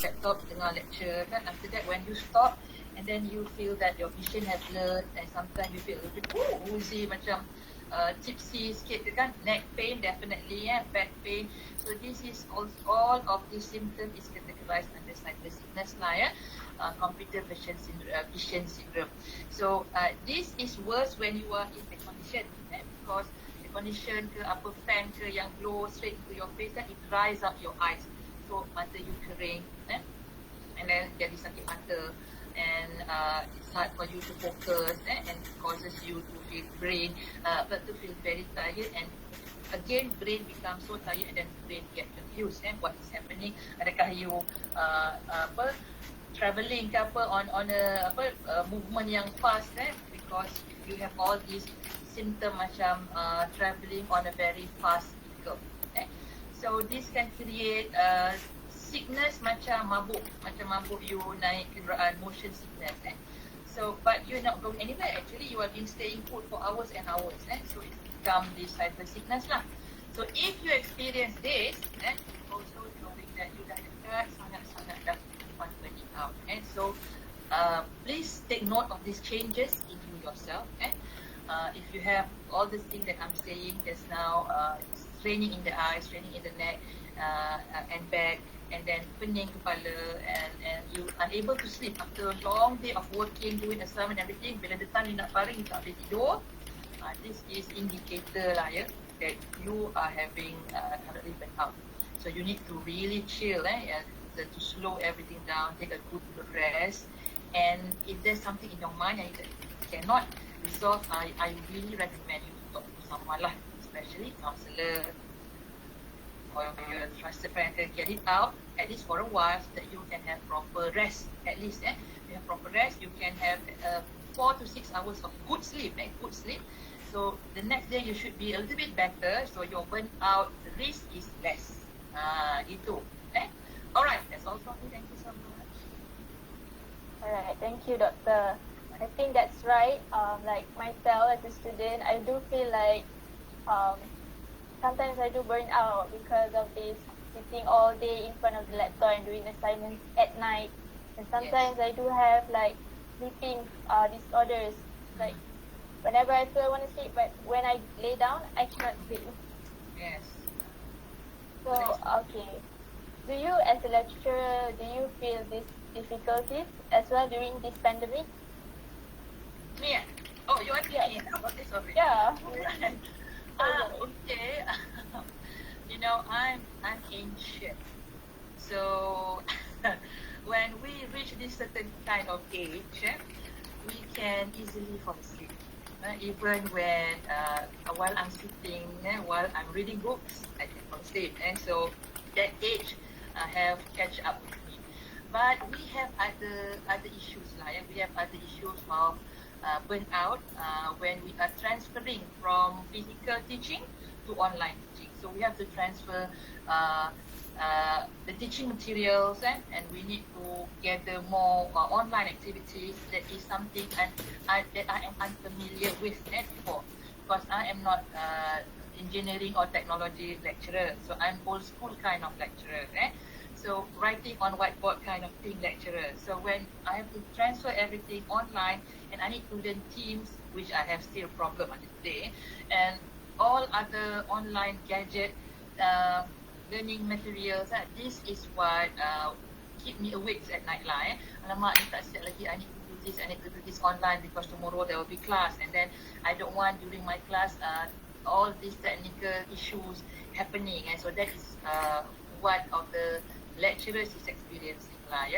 laptop, dengar lecture kan. After that when you stop and then you feel that your vision has blurred and sometimes you feel a little bit woozy, macam tipsy sikit kan, neck pain definitely, back pain. So this is all of these symptoms is categorized under cyber sickness lah, computer vision syndrome. So this is worse when you are in the condition, because the condition ke apa fan ke yang blow straight into your face kan, it dries up your eyes. So mata you kering, and then jadi sakit mata, and it's hard for you to focus, and causes you to feel to feel very tired, and again brain becomes so tired and then brain get confused, what is happening, adakah you travelling ke apa on a movement yang fast, because you have all these symptom macam travelling on a very fast vehicle, so this can create sickness macam mabuk you naik kenderaan, motion sickness, so but you're not going anywhere, actually you have been staying put for hours and hours, so it become this cyber sickness lah. So if you experience this, also knowing that you dah dekat sangat-sangat dah depan burning out, so please take note of these changes in you yourself, if you have all the things that I'm saying just now, straining in the eyes, straining in the neck, and back, and then pening kepala, and you unable to sleep after a long day of working, doing assignment, everything, bila datang you nak baring, you tak boleh tidur, this is indicator lah, that you are having currently burnout. So you need to really chill, to slow everything down, take a good rest, and if there's something in your mind and you cannot resolve, I really recommend you to talk to someone lah, especially counselor or your trusted friend, to get it out at least for a while, so that you can have proper rest. At least, you have proper rest, you can have 4 to 6 hours of good sleep, good sleep. So the next day you should be a little bit better, so your burnout risk is less. Itu. Alright, that's all from me. Thank you so much. Alright, thank you, Doctor. I think that's right. Like myself as a student, I do feel like sometimes I do burn out because of this sitting all day in front of the laptop and doing assignments at night. And sometimes I do have like sleeping disorders. Like whenever I feel I want to sleep, but when I lay down, I cannot sleep. Yes. So, okay. Do you as a lecturer, do you feel these difficulties as well during this pandemic? Me? Oh, you want me about this already? Yeah. Okay. You know, I'm ancient. So when we reach this certain kind of age, we can easily fall asleep. Even when while I'm sitting, while I'm reading books, I can fall asleep. And so that age have catch up with me. But we have other issues lah. We have other issues of burnout when we are transferring from physical teaching to online teaching. So we have to transfer the teaching materials, and we need to gather more online activities. That is something that I am unfamiliar with before, because I am not engineering or technology lecturer. So I'm old school kind of lecturer. So writing on whiteboard kind of thing lecturer. So when I have to transfer everything online, and I need to learn Teams, which I have still problem until today, and all other online gadget learning materials, this is what keep me awake at night lah. Alamak, ni tak siap lagi, I need to do this online because tomorrow there will be class, and then I don't want during my class all these technical issues happening, and so that is what of the lecturers is experiencing lah,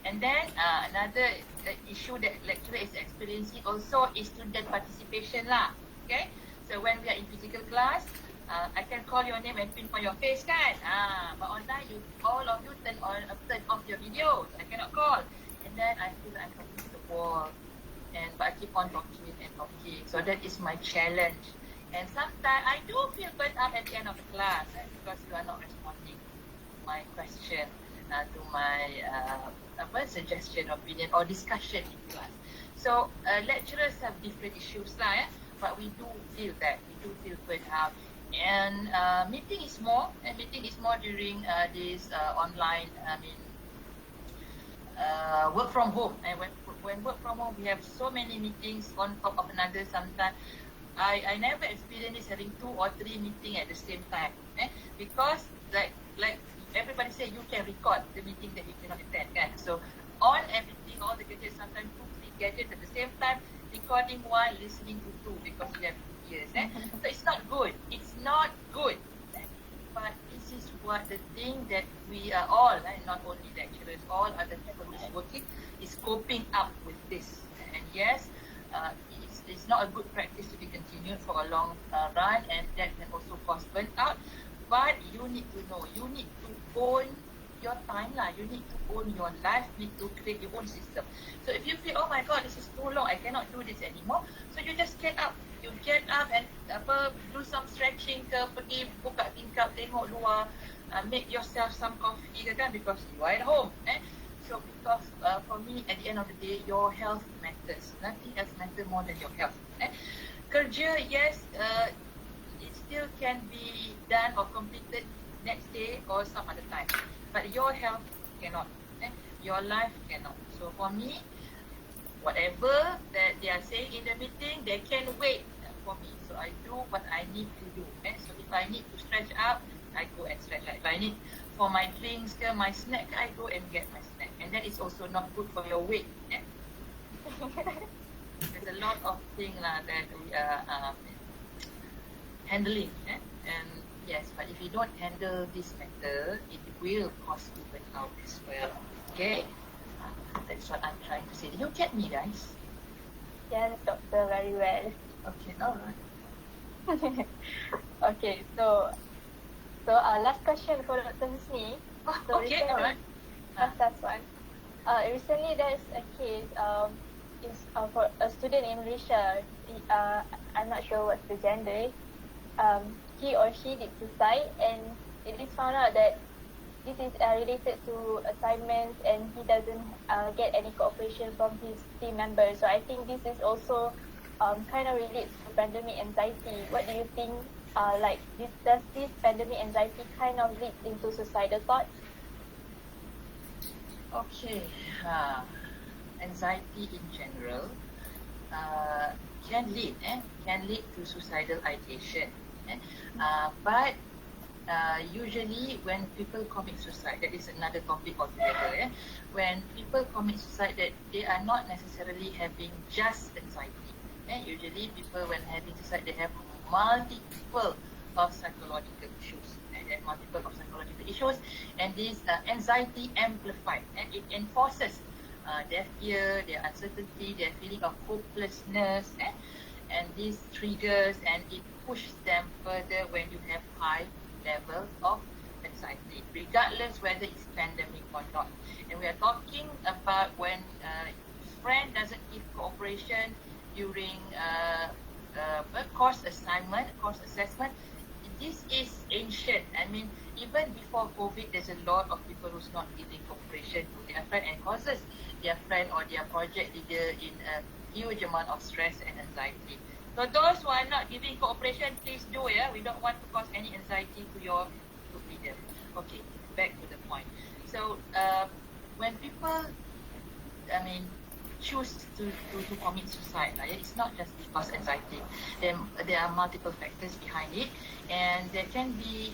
And then another issue that lecturer is experiencing also is student participation lah. Okay, so when we are in physical class, I can call your name and pinpoint your face kan. But online, all of you turn off your videos. I cannot call, and then I feel like I'm talking to the wall, but I keep on talking and talking. So that is my challenge. And sometimes I do feel burnt out at the end of the class because you are not responding to my question, to my suggestion, opinion, or discussion in class. So lecturers have different issues lah, but we do feel that. We do feel burnt out. And meeting is more during this online, work from home. And when work from home, we have so many meetings on top of another. Sometimes I never experienced this having 2 or 3 meetings at the same time. Because like everybody say, you can record the meeting that you cannot attend. Kan? So on everything, all the gadgets, sometimes 2, 3 gadgets at the same time, recording one, listening to 2 because we have 2 ears. So it's not good. It's not good. But this is what the thing that we are all, not only lecturers, all other people who is working, is coping up with this. And yes, it's not a good practice to be continued for a long run, and that can also cause burnout. But you need to know, you need to own your time lah. You need to own your life, need to create your own system. So if you feel, oh my god, this is too long, I cannot do this anymore, so you just get up. You get up and do some stretching ke, pergi buka tingkap, tengok luar, make yourself some coffee ke kan, because you are at home. So because for me, at the end of the day, your health matters. Nothing else matters more than your health. Kerja, yes, it still can be done or completed next day or some other time. But your health cannot. Your life cannot. So for me, whatever that they are saying in the meeting, they can wait for me. So I do what I need to do. So if I need to stretch up, I go and stretch up. If I need for my drinks, my snack, I go and get my snack. And that is also not good for your weight. There's a lot of things that we are handling. And yes, but if you don't handle this matter, it will cause you burnout as well. Okay? That's what I'm trying to say. Did you get me, guys? Yes, doctor, very well. Okay, alright. Okay, so last question for Dr. Husni. So Okay, alright. Last one. Recently there's a case is for a student in Malaysia. I'm not sure what's the gender. He or she did suicide, and it is found out that this is related to assignments, and he doesn't get any cooperation from his team members. So I think this is also kind of relates to pandemic anxiety. What do you think? Does this pandemic anxiety kind of lead into suicidal thoughts? Okay. Anxiety in general can lead to suicidal ideation. But usually when people commit suicide, that is another topic altogether. When people commit suicide, that they are not necessarily having just anxiety. Usually people when having suicide, they have multiple of psychological issues. They have multiple of psychological issues, and this anxiety amplified, and it enforces their fear, their uncertainty, their feeling of hopelessness, and this triggers and it pushes them further when you have high levels of anxiety, regardless whether it's pandemic or not. And we are talking about when friend doesn't give cooperation during course assessment. This is ancient. I mean, even before COVID, there's a lot of people who's not giving cooperation to their friend and causes their friend or their project leader in a huge amount of stress and anxiety. So those who are not giving cooperation, please do. We don't want to cause any anxiety to your group leader. Okay, back to the point. So when people, choose to commit suicide, it's not just because anxiety. There are multiple factors behind it, and there can be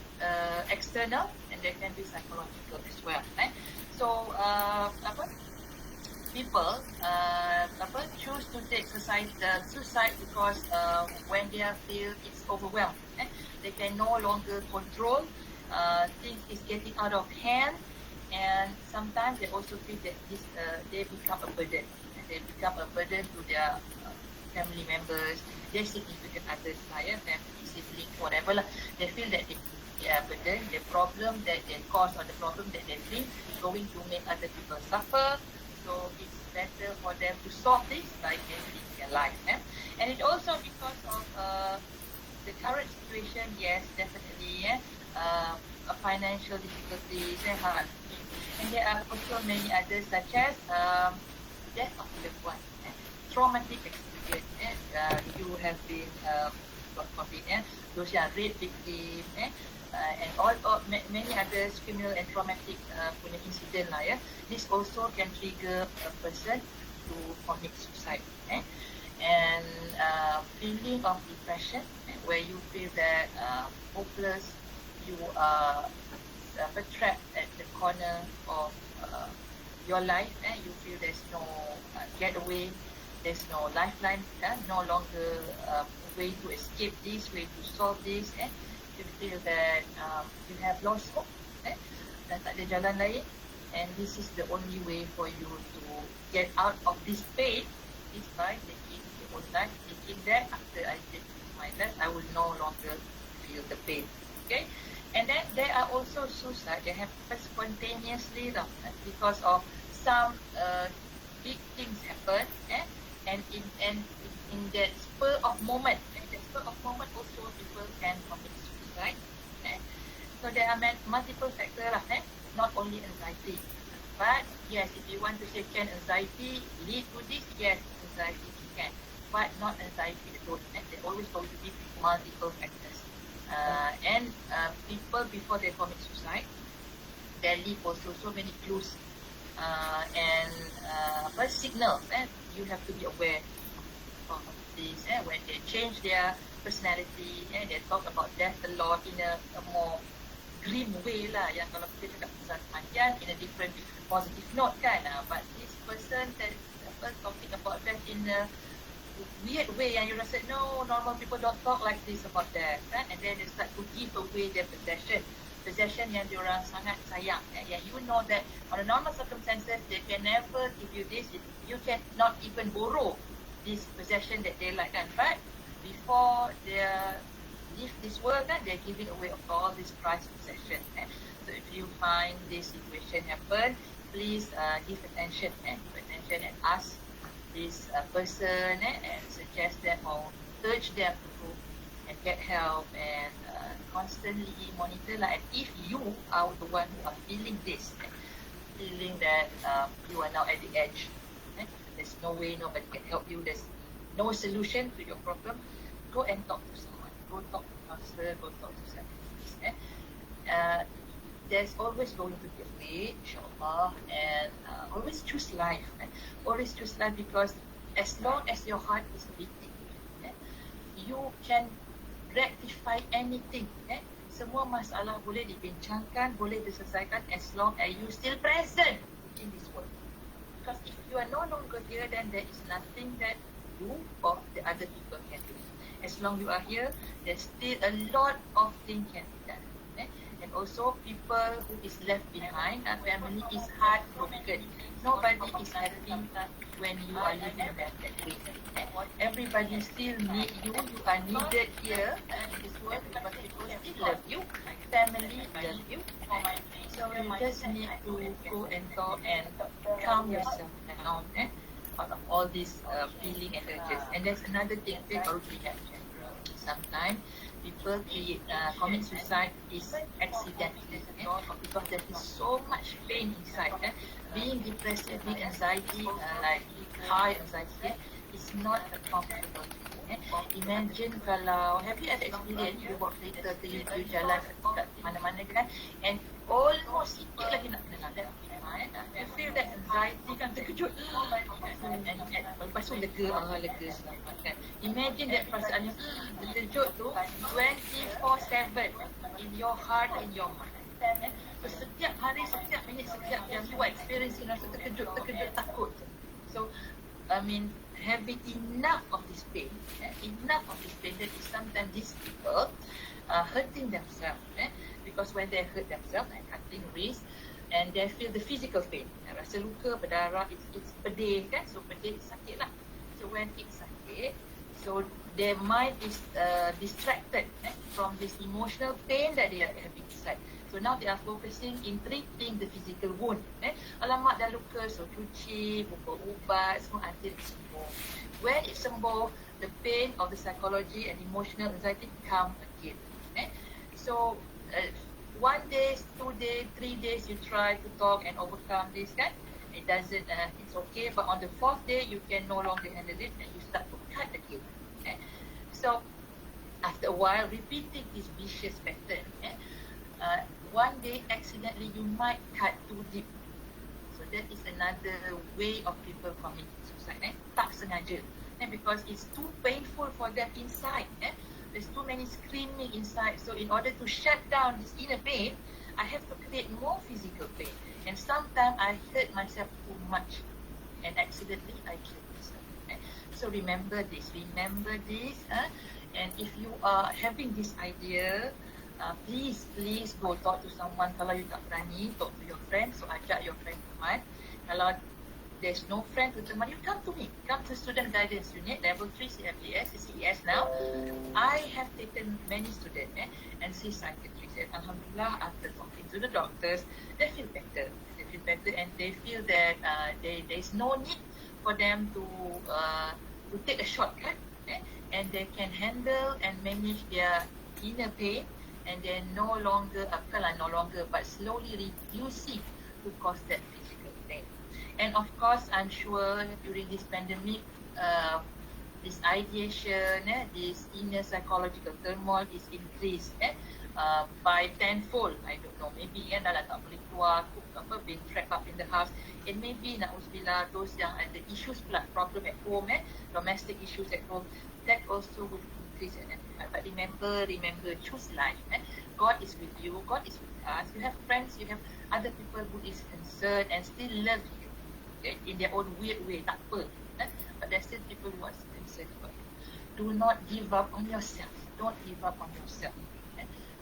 external and there can be psychological as well. So people choose to take suicide because when they feel it's overwhelmed, they can no longer control, things is getting out of hand, and sometimes they also feel that this they become a burden. They become a burden to their family members, their significant others, family, siblings, whatever. They feel that they are a burden, the problem that they cause or the problem that they bring is going to make other people suffer. So it's better for them to solve this by ending their life. And it also because of the current situation, yes, definitely, financial difficulties, and there are also many others such as death of loved one, traumatic experience. You have been got COVID, those yang rape victim, and many other criminal and traumatic punya incident lah, this also can trigger a person to commit suicide, and feeling of depression, where you feel that hopeless, you are trapped at the corner of your life, you feel there's no getaway, there's no lifeline, no longer way to escape this, way to solve this, you feel that you have lost hope, dan tak ada jalan lain, and this is the only way for you to get out of this pain is by taking your own life, thinking that after I take my life, I will no longer feel the pain. Okay, and then there are also suicide that happen spontaneously because of some big things happen, and in that spur of moment, also people can commit suicide. So there are multiple factors, not only anxiety. But yes, if you want to say can anxiety lead to this, yes, anxiety can, but not anxiety alone. There always going to be multiple factors. And people before they commit suicide, they leave also so many clues and signals, you have to be aware of this. When they change their personality, they talk about death a lot in a more grim way lah. Yang kalau kita cakap pasal kematian in a different positive note kan. But this person talking about death in a weird way yang you rasa no, normal people don't talk like this about death, kan? And then they start to give away their possession yang diorang sangat sayang, yang you know that on the normal circumstances they can never give you this, you cannot even borrow this possession that they like, kan? But before they leave this world, kan, they're giving away of all this prized possession. So if you find this situation happen, please give attention and ask this person and suggest them or urge them to go and get help and constantly monitor. And if you are the one who are feeling this, feeling that you are now at the edge, there's no way nobody can help you, there's no solution to your problem, go and talk to someone, go talk to a counselor, go talk to psychologist. There's always going to be a way, inshallah, and always choose life. Always choose life, because as long as your heart is beating, you can rectify anything. Semua masalah boleh dibincangkan, boleh diselesaikan as long as you still present in this world. Because if you are no longer here, then there is nothing that you or the other people can do. As long you are here, there's still a lot of things can be done. And also people who is left behind, family is heartbroken. Nobody is happy when you are living that way. Everybody still need you. You are needed here in this world because people still love you. Family love you. So you just need to go and talk and calm yourself down out of all these feeling and urges. And there's another thing that already happened. Sometimes people commit suicide is accidentally, because there is so much pain inside. Being depressed, being anxiety, like high anxiety, is not a comfortable thing. Imagine kalau, have you ever experienced you walk later to you jalan kat mana-mana kan, and almost sikit lagi nak kena lalat, you feel that anxiety kan, terkejut, and lepas tu lega selamat kan. Imagine that perasaan yang terkejut tu 24/7 in your heart, in your mind. So, setiap hari, setiap minit, setiap jam you are experiencing rasa terkejut, takut. So I mean, having enough of this pain, that is sometimes these people hurting themselves, because when they hurt themselves, like cutting wrist, and they feel the physical pain, rasa luka, berdarah, it's pedih kan, so pedih sakit lah. So when it's sakit, so their mind is distracted from this emotional pain that they are having inside. So now they are focusing in treating the physical wound. Alamak dah luka, so cuci, buka ubat, semua until it's sembuh. When it's sembuh, the pain of the psychology and emotional anxiety come again. So 1 day, 2 days, 3 days, you try to talk and overcome this kan. It doesn't, it's okay, but on the 4th day, you can no longer handle it and you start to cut again. So while repeating this vicious pattern, one day accidentally you might cut too deep. So that is another way of people committing suicide. Tak sengaja. Because it's too painful for them inside. There's too many screaming inside. So in order to shut down this inner pain, I have to create more physical pain. And sometimes I hurt myself too much. And accidentally I kill myself. So remember this. And if you are having this idea, please go talk to someone. Kalau you tak berani, talk to your friend. So ajak your friend teman. Kalau there's no friend to teman, you come to me. Come to Student Guidance Unit, Level 3 CFDS, CES now. I have taken many students and see psychiatrists. And Alhamdulillah, after talking to the doctors, they feel better. And they feel that there's no need for them to take a shortcut. And they can handle and manage their inner pain, and then no longer, but slowly reducing to cause that physical pain. And of course, I'm sure during this pandemic, this ideation, this inner psychological turmoil is increased by tenfold. I don't know, maybe dah tak boleh keluar, being trapped up in the house. It may be, na'uzubillah, those yang ada issues pula, problem at home, domestic issues at home, that also will increase. But remember, choose life. God is with you, God is with us. You have friends, you have other people who is concerned and still love you in their own weird way. Tak apa. But there's still people who are concerned about you. Do not give up on yourself. Don't give up on yourself.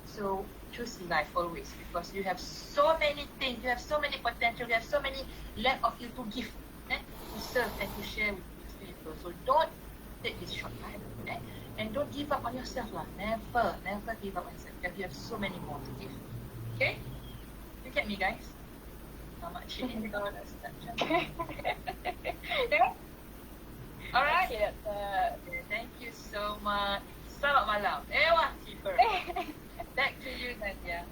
So choose life always, because you have so many things, you have so many potential, you have so many left of you to give, to serve and to share with people. So don't take this shortcut, and don't give up on yourself lah. Never give up on yourself, because you have so many more to give. Okay? You get me, guys? How much in the dollar structure? Alright. Thank you so much. Selamat malam. Wah, cheaper. Back to you, Nadia.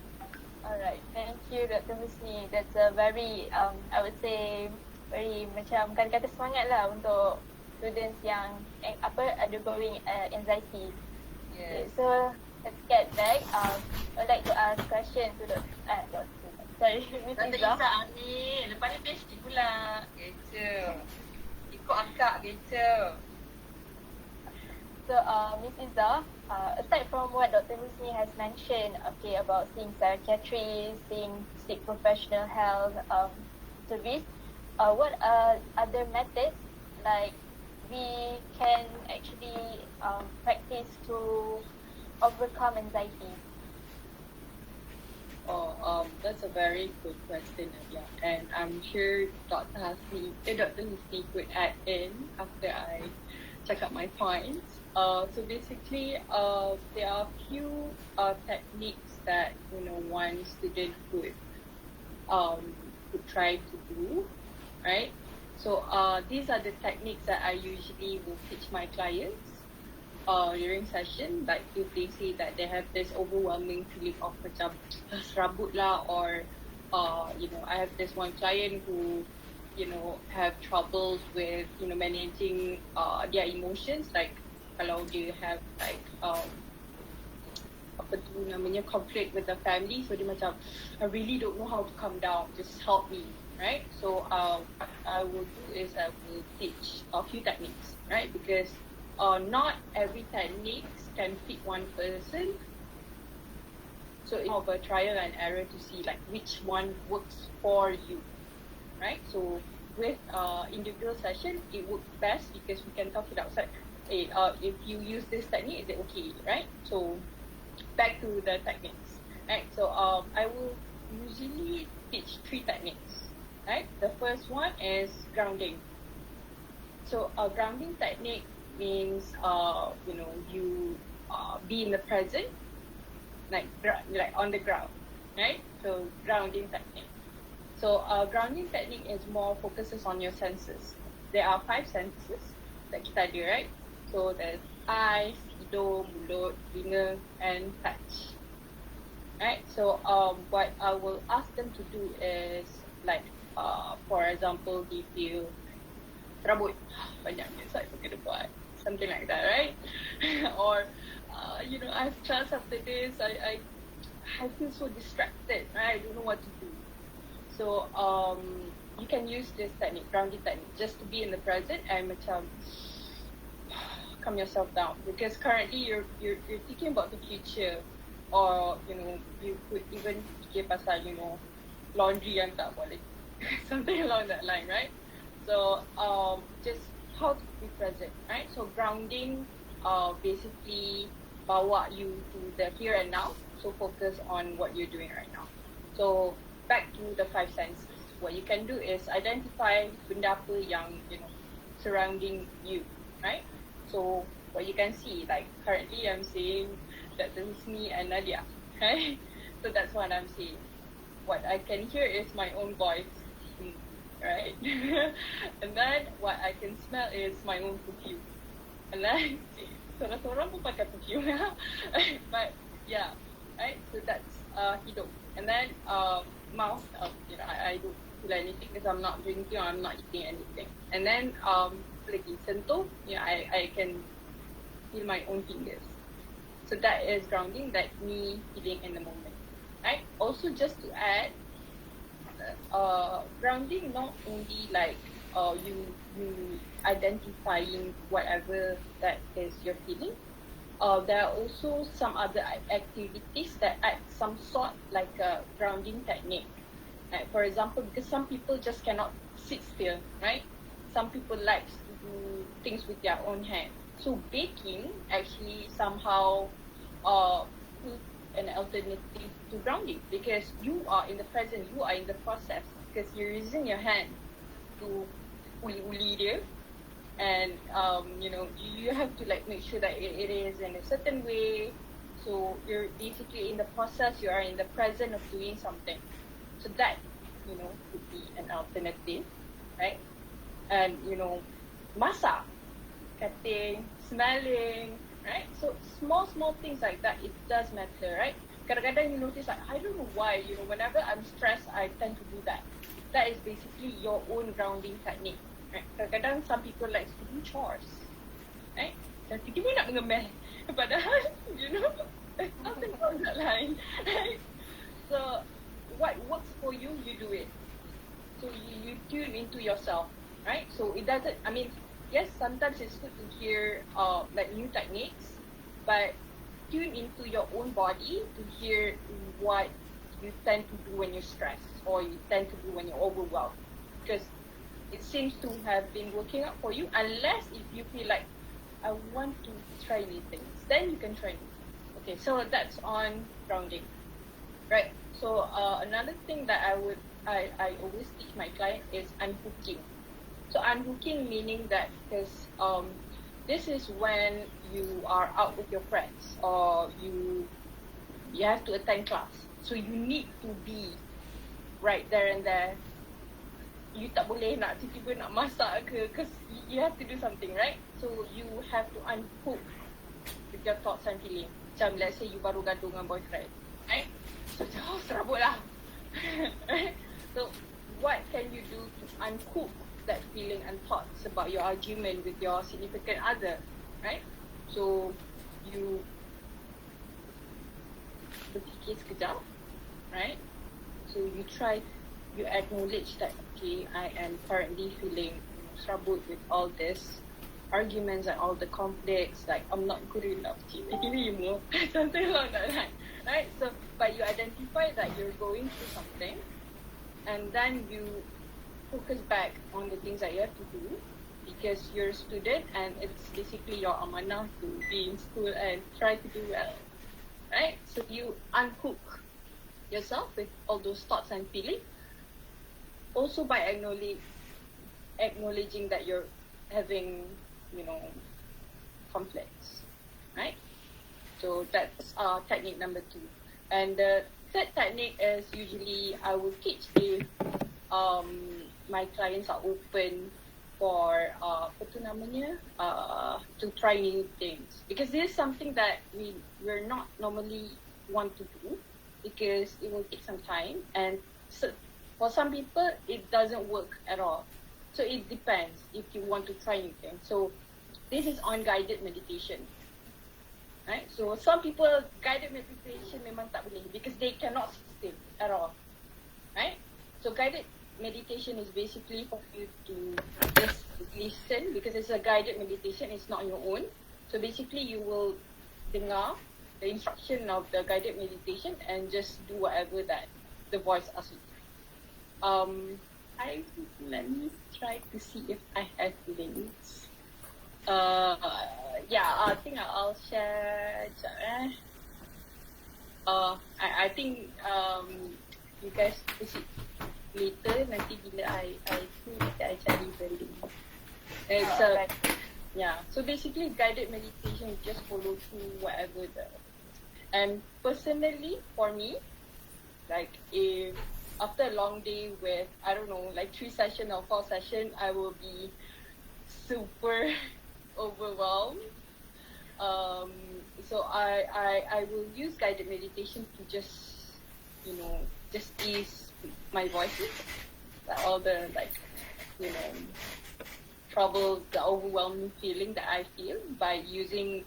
Alright, thank you, Dr. Husni. That's a very, I would say, very macam kata semangat lah untuk students yang undergoing anxiety. Yes. Okay, so let's get back. I'd like to ask question to Miss Dr. Izzah. Izzah ni, lepas ni PhD pula. Gitu. Ikut akak gitu. So, Miss Izzah, aside from what Dr. Husni has mentioned, okay, about seeing psychiatrists, seek professional health service, what are other methods like we can actually practice to overcome anxiety? That's a very good question, Nadia. And I'm sure Dr. Husni could add in after I check out my points. So basically, there are a few techniques that one student could try to do, right? So these are the techniques that I usually will teach my clients during session. Like if they say that they have this overwhelming feeling of macam serabut lah, or I have this one client who have troubles with managing their emotions, like kalau dia have like conflict with the family, so dia macam, I really don't know how to calm down, just help me, right? So what I will do is I will teach a few techniques, right? Because not every technique can fit one person, so it's more of a trial and error to see like which one works for you, right? So with individual session, it works best because we can talk it outside. Hey, if you use this technique, is it okay, right? So back to the techniques, right? So I will usually teach 3 techniques, right? The first one is grounding. So a grounding technique means you be in the present, like on the ground, right? So grounding technique. So grounding technique is more focuses on your senses. There are 5 senses that kita ada, right? So there's eyes, hidung, mulut, telinga, and touch. Right? So what I will ask them to do is like, for example, they feel rambut banyaknya, so I kena buat something like that, right? Or I have class after this. I feel so distracted. Right? I don't know what to do. So you can use this technique, grounding technique, just to be in the present and macam calm yourself down, because currently you're thinking about the future, or you could even fikir pasal laundry yang tak boleh something along that line, right? So just how to be present, right? So grounding basically bawa you to the here and now, so focus on what you're doing right now. So back to the five senses, what you can do is identify benda apa yang surrounding you, right? So what you can see, like currently I'm seeing Dr. Husni and Nadia, right? So that's what I'm seeing. What I can hear is my own voice, right? And then what I can smell is my own perfume. And then seorang-seorang pun pakai perfume, but yeah, right? So that's hidung. And then mouth, I don't feel anything because I'm not drinking or I'm not eating anything. And then lagi sentuh, I can feel my own fingers. So that is grounding, that me feeling in the moment, right? Also, just to add, grounding not only like you identifying whatever that is you're feeling. There are also some other activities that add some sort like a grounding technique. Like for example, because some people just cannot sit still, right? Some people like to do things with their own hand. So baking actually somehow put an alternative to grounding, because you are in the present, you are in the process, because you're using your hand to uli dia, and you have to like make sure that it is in a certain way. So you're basically in the process, you are in the present of doing something. So that could be an alternative, right? And masak, cutting, smelling, right? So small things like that, it does matter, right? Kadang-kadang you notice, like, I don't know why, whenever I'm stressed, I tend to do that. That is basically your own grounding technique, right? Kadang-kadang some people like to do chores, right? Dan tiba-tiba nak mengemeh, padahal there's nothing wrong with that line, right? So what works for you, you do it. So you tune into yourself, right? So it doesn't, yes, sometimes it's good to hear like new techniques, but tune into your own body to hear what you tend to do when you're stressed, or you tend to do when you're overwhelmed, because it seems to have been working out for you, unless if you feel like, I want to try new things, then you can try new. Okay, so that's on grounding, right? So another thing that I always teach my client is unhooking. So unhooking meaning that, because this is when you are out with your friends, or you have to attend class. So you need to be right there and there. You tak boleh nak tiba-tiba nak masak ke, because you have to do something, right? So you have to unhook with your thoughts and feelings. Macam let's say you baru gaduh dengan boyfriend, right? So serabut lah. Right? So what can you do to unhook that feeling and thoughts about your argument with your significant other, right? So you berfikir sekejap, right? So you acknowledge that, okay, I am currently feeling serabut with all this arguments and all the conflicts, like I'm not good enough to something along that line, right? So but you identify that you're going through something, and then you focus back on the things that you have to do, because you're a student and it's basically your amanah to be in school and try to do well, right? So you unhook yourself with all those thoughts and feelings, also by acknowledging that you're having conflicts, right? So that's technique number 2. And the third technique is usually I will teach if my clients are open for to try new things, because this is something that we're not normally want to do, because it will take some time, and so for some people it doesn't work at all. So it depends if you want to try new things. So this is on guided meditation, right? So some people guided meditation memang tak boleh because they cannot sit still at all, right? So guided meditation is basically for you to just listen because it's a guided meditation, it's not your own. So basically you will dengar the instruction of the guided meditation and just do whatever that the voice asks you. Let me try to see if I have links. I think I'll share. I think you guys visit later. Nanti bila I think I cari the link. It's so basically guided meditation, you just follow through whatever and personally for me, like if after a long day with, I don't know, like 3 session or 4 session, I will be super overwhelmed. So I will use guided meditation to just, just ease my voices, all the trouble, the overwhelming feeling that I feel by using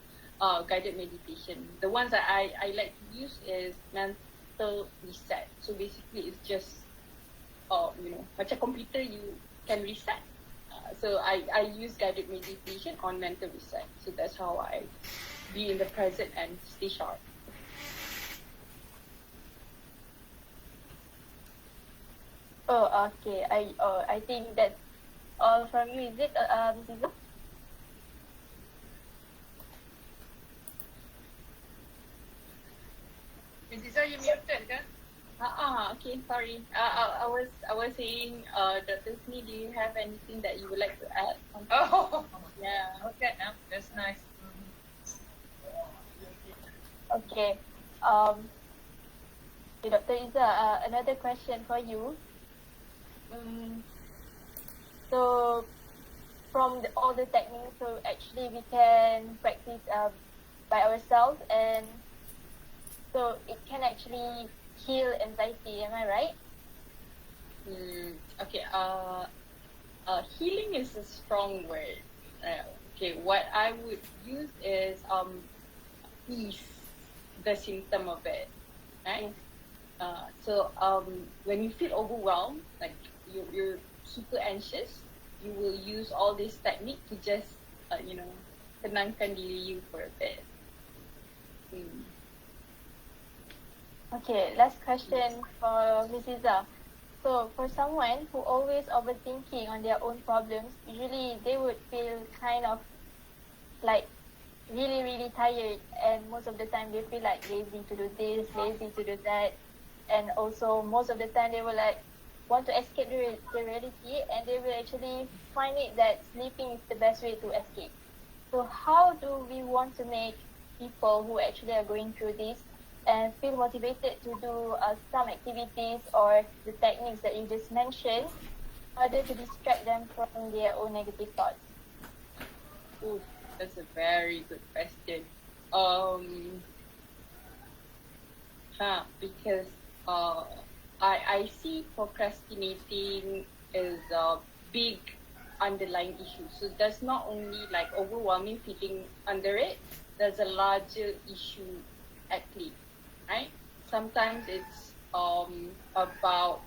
guided meditation. The ones that I like to use is mental reset. So basically it's just, macam computer you can reset. So I use guided meditation on mental reset. So that's how I be in the present and stay sharp. Oh, okay. I think that's all from you, is it, Miss Izzah? Miss Izzah, you muted kan? Okay, sorry. I was saying, Dr. Husni, do you have anything that you would like to add? Oh, Yeah. okay, that's nice. Okay. Okay, Dr. Izzah, another question for you. So, from all the techniques, so actually we can practice by ourselves, and so it can actually heal anxiety. Am I right? Okay. Healing is a strong word. Okay, what I would use is ease the symptom of it, right? So when you feel overwhelmed, like you're super anxious, you will use all this technique to just tenangkan diri you for a bit. Okay, last question for Miss Izzah. So, for someone who always overthinking on their own problems, usually they would feel kind of like really, really tired, and most of the time they feel like lazy to do this, lazy to do that, and also most of the time they will like want to escape the reality, and they will actually find it that sleeping is the best way to escape. So, how do we want to make people who actually are going through this and feel motivated to do some activities or the techniques that you just mentioned in order to distract them from their own negative thoughts? Ooh, that's a very good question. Because I see procrastinating as a big underlying issue. So there's not only like overwhelming feeling under it, there's a larger issue at play. Right? Sometimes it's about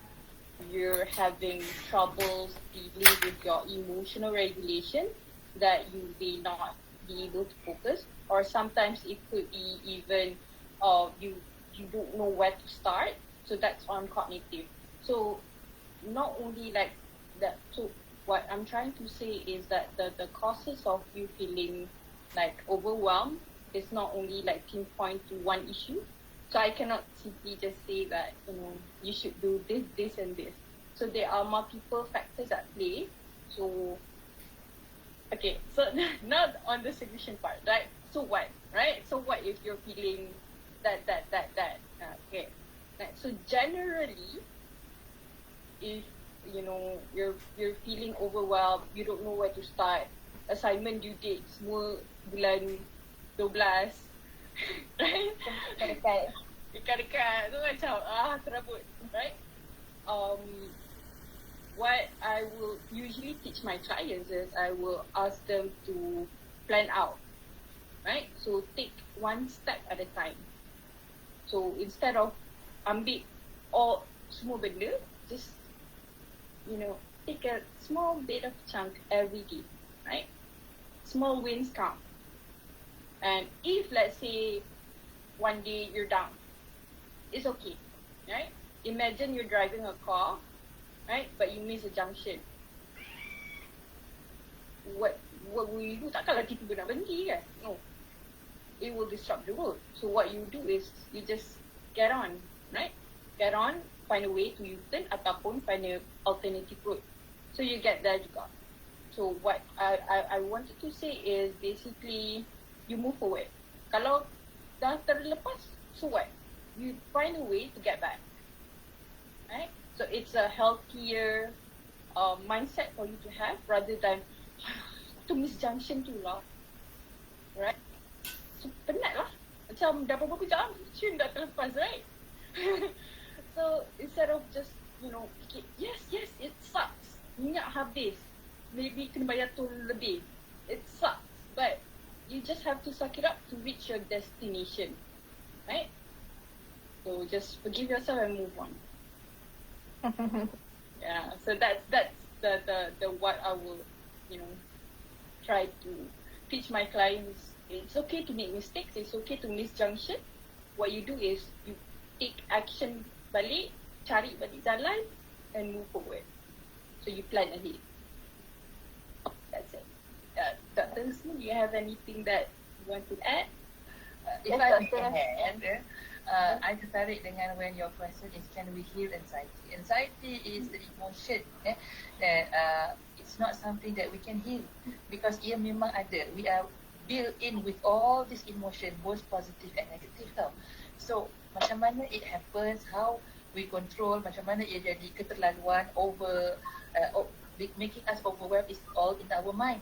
you're having troubles dealing with your emotional regulation that you may not be able to focus, or sometimes it could be even you don't know where to start. So that's on cognitive. So not only like that. So what I'm trying to say is that the causes of you feeling like overwhelmed is not only like pinpoint to one issue. So I cannot simply just say that, you should do this, this and this. So there are multiple factors at play. So, okay, so not on the solution part, right? So what, right? So what if you're feeling that? Okay. Right. So generally, if, you're feeling overwhelmed, you don't know where to start, assignment due date semua bulan 12, right? Dekat-dekat tu macam terabut, right? What I will usually teach my clients is I will ask them to plan out right? So take one step at a time. So instead of ambil all semua benda, just, take a small bit of chunk every day, right? Small wins count. And if, let's say, one day you're down, it's okay, right? Imagine you're driving a car, right? But you miss a junction. What will you do? Takkanlah tiba-tiba nak berhenti kan? No. It will disrupt the road. So what you do is you just get on, right? Get on, find a way to U-turn ataupun find a alternative road. So you get there juga. So what I wanted to say is basically you move forward. Kalau dah terlepas, so what? You find a way to get back, right? So it's a healthier mindset for you to have rather than to miss junction tu lah, right? So penat lah. Macam dah berapa jam, tune dah terlepas, right? So instead of just, fikir, yes, it sucks. Minyak habis. Maybe kena bayar tol lebih. It sucks. But you just have to suck it up to reach your destination, right? So just forgive yourself and move on. Yeah, so that's the what I will, try to teach my clients. It's okay to make mistakes. It's okay to miss junction. What you do is you take action balik, cari balik jalan, and move forward. So you plan ahead. That's it. Dr. Husni, do you have anything that you want to add? If I can add, I tertarik dengan when your question is, can we heal anxiety? Anxiety is the emotion that it's not something that we can heal because ia memang ada. We are built in with all this emotion, both positive and negative tau. So macam mana it happens, how we control, macam mana ia jadi keterlaluan, making us overwhelmed is all in our mind.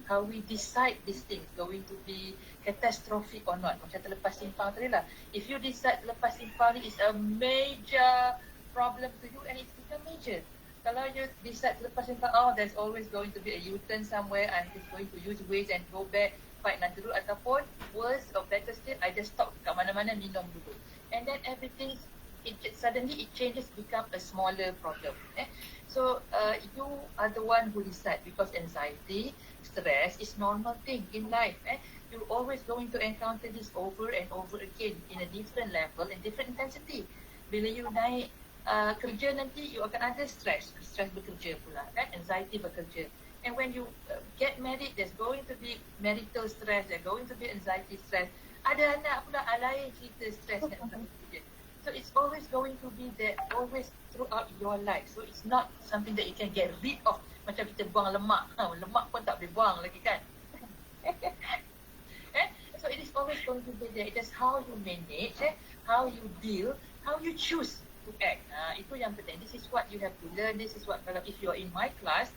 How we decide these things going to be catastrophic or not. Macam terlepas simpang tadi lah. If you decide terlepas simpang ni is a major problem to you and it's become major. Kalau you decide terlepas simpang, there's always going to be a U-turn somewhere and it's going to use ways and go back, fight nanti dulu, ataupun worse or better still, I just stop kat mana-mana, minum dulu. And then everything, suddenly it changes, become a smaller problem. So you are the one who decide because anxiety, stress is normal thing in life. You're always going to encounter this over and over again in a different level and different intensity. Bila you naik kerja nanti, you akan ada stress bekerja pula, kan? Anxiety bekerja. And when you get married, there's going to be marital stress, there's going to be anxiety stress. Ada anak pula, lain cerita stress dan anxiety. So it's always going to be there, always throughout your life. So it's not something that you can get rid of. Macam kita buang lemak. Lemak pun tak boleh buang lagi kan. So it is always going to be there. It's how you manage, how you deal, how you choose to act. Itu yang penting. This is what you have to learn. This is what, if you're in my class,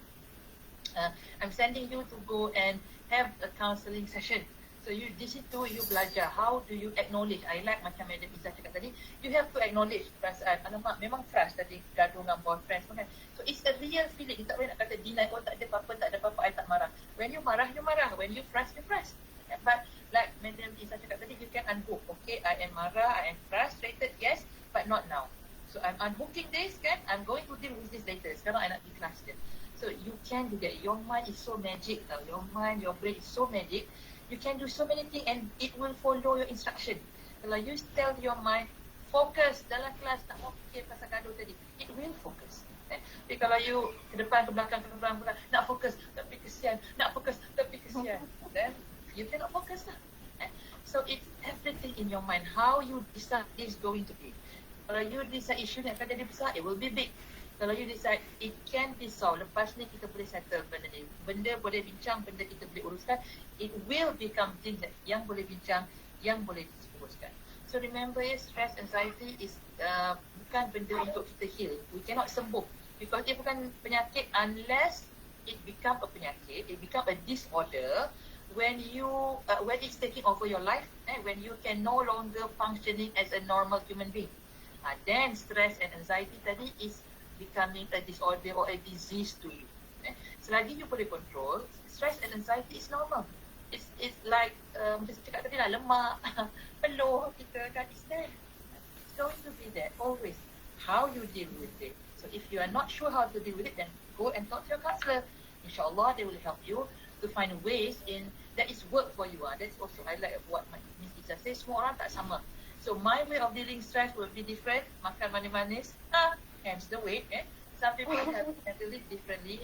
I'm sending you to go and have a counseling session. So di situ you belajar how do you acknowledge. I like macam Madam Izzah cakap tadi, you have to acknowledge perasaan. Alamak, memang frust tadi gaduh dengan boyfriend semua kan. So it's a real feeling. You tak boleh nak kata deny, tak ada apa-apa, I tak marah. When you marah, you marah. When you frust, you frust. But like Madam Izzah cakap tadi, you can unhook. Okay, I am marah, I am frustrated, yes, but not now. So I'm unhooking this kan, I'm going to deal with this later. Sekarang I nak pergi kelas dia. So you can do that. Your mind is so magic tau. Your mind, your brain is so magic. You can do so many things and it will follow your instruction. Kalau you tell your mind, focus dalam kelas, tak mau fikir pasal gaduh tadi, it will focus. Tapi kalau you ke depan, ke belakang, nak fokus, tapi kesian, then you cannot focus lah. So it's everything in your mind. How you decide is going to be. Kalau you decide issue ni akan jadi besar, it will be big. Kalau you decide it can be solved, lepas ni kita boleh settle benda ni. Benda boleh bincang, benda kita boleh uruskan. It will become things yang boleh bincang, yang boleh diuruskan. So remember, stress, anxiety is bukan benda untuk kita heal. We cannot sembuh. Because dia bukan penyakit unless it become a penyakit, it become a disorder when it's taking over your life, when you can no longer functioning as a normal human being. Then stress and anxiety tadi is becoming a disorder or a disease to you. Selagi you boleh control, stress and anxiety is normal. it's like macam saya cakap tadi lah, lemak, peluh kita kan. It's there. It's going to be there always. How you deal with it. So if you are not sure how to deal with it, then go and talk to your counselor. InsyaAllah, they will help you to find ways that is work for you. That's also I like what Miss Izzah says. Semua orang tak sama. So my way of dealing stress will be different. Makan manis-manis, hence the weight. Some people have handled it differently.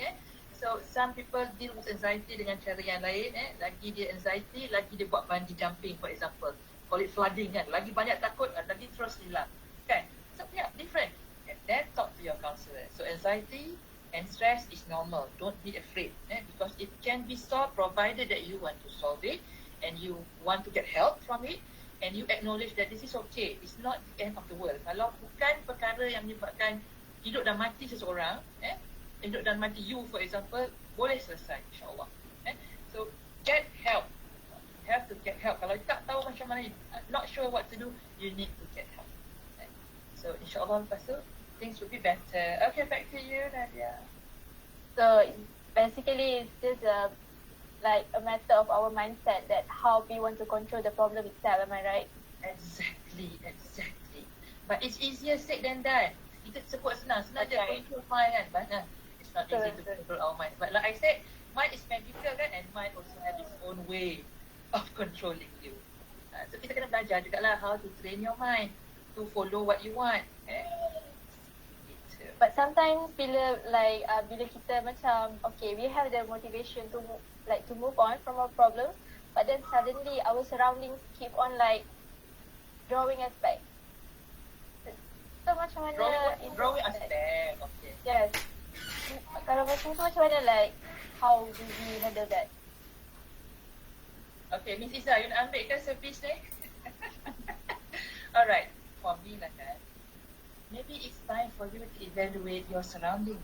So some people deal with anxiety dengan cara yang lain. Lagi dia anxiety, lagi dia buat bungee jumping, for example. Call it flooding kan. Lagi banyak takut, lagi terus hilang. Kan? So yeah, different. And then talk to your counselor. So anxiety and stress is normal. Don't be afraid. Because it can be solved provided that you want to solve it and you want to get help from it and you acknowledge that this is okay. It's not the end of the world. Kalau bukan perkara yang menyebabkan hidup dan mati seseorang, hidup dan mati you for example, boleh selesai insyaAllah. So get help. You have to get help. Kalau you tak tahu macam mana, not sure what to do, you need to get help. So insyaAllah lepas tu things will be better. Okay, back to you, Nadia. So basically, it's just like a matter of our mindset that how we want to control the problem itself. Am I right? Exactly. But it's easier said than done. Kita sebut senang je Okay. control mind kan. But it's not easy to control our mind. But like I said, mind is magical kan, and mind also has its own way of controlling you. So kita kena belajar jugalah how to train your mind to follow what you want. But sometimes bila kita macam okay, we have the motivation to move on from our problems, but then suddenly our surroundings keep on like drawing us back. So macam mana Drawing us back. Okay. Yes. Kalau macam tu macam mana, like how do we handle that? Okay, Miss Izzah, you nak ambil ke servis ni? Alright, for me lah kan, maybe it's time for you to evaluate your surrounding.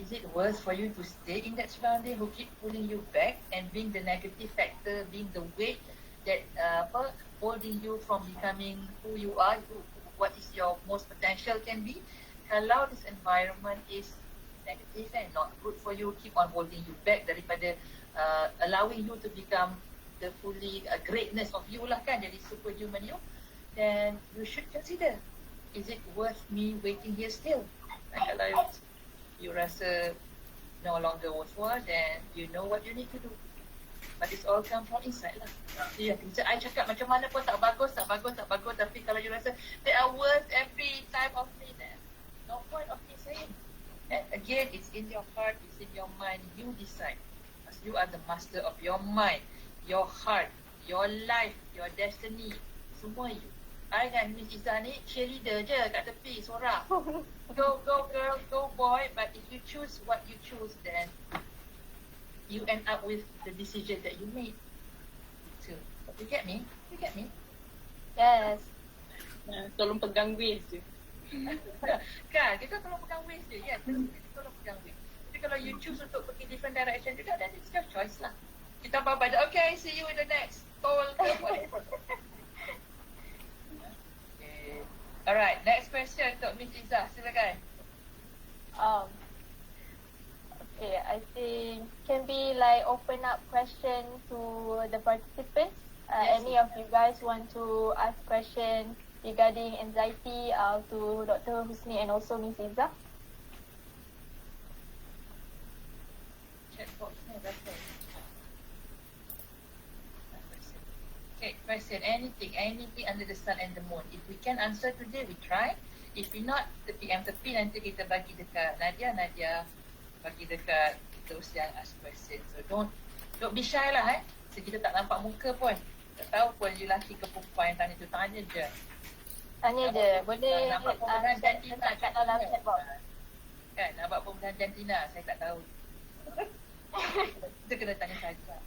Is it worth for you to stay in that surrounding who keep pulling you back and being the negative factor, being the weight that holding you from becoming who you are, what is your most potential can be? Kalau this environment is negative and not good for you, keep on holding you back daripada allowing you to become the fully greatness of you lah kan, jadi superhuman you, then you should consider, is it worth me waiting here still? And kalau you rasa no longer worthwhile, then you know what you need to do. But it's all come from inside lah. Yeah, I cakap macam mana pun tak bagus. Tapi kalau you rasa they are worth every time of me, then no point of me saying. And again, it's in your heart, it's in your mind. You decide. Because you are the master of your mind, your heart, your life, your destiny. Semua you. I dan Miss Izzah ni cheerleader je kat tepi, sorak. Go girl, go boy. But if you choose what you choose, then you end up with the decision that you made. So, you get me? Yes. Tolong pegang waist je. Kan, kita tolong pegang waist je. Yes, kita tolong pegang waist. Tapi kalau you choose untuk pergi different direction juga, then it's your choice lah. Kita bye-bye. Okay, see you in the next toll ke whatever. Okay. Alright, next question untuk Miss Izzah. Silakan. Okay, I think can be like open up question to the participants. Yes. Any of you guys want to ask question regarding anxiety to Dr. Husni and also Miss Izzah? Chat box ni rasa. Okay, question. Anything under the sun and the moon. If we can answer today, we try. If we not, tepi nanti kita bagi dekat Nadia bagi dekat those yang ask question. So don't be shy lah So kita tak nampak muka pun. Tak tahu pun you lelaki ke perempuan yang tanya tu, tanya je. Tanya je. Boleh nampak pemudahan jantina kat dalam chat box. Kan, nampak pemudahan jantina, saya tak tahu. Kita kena tanya saja.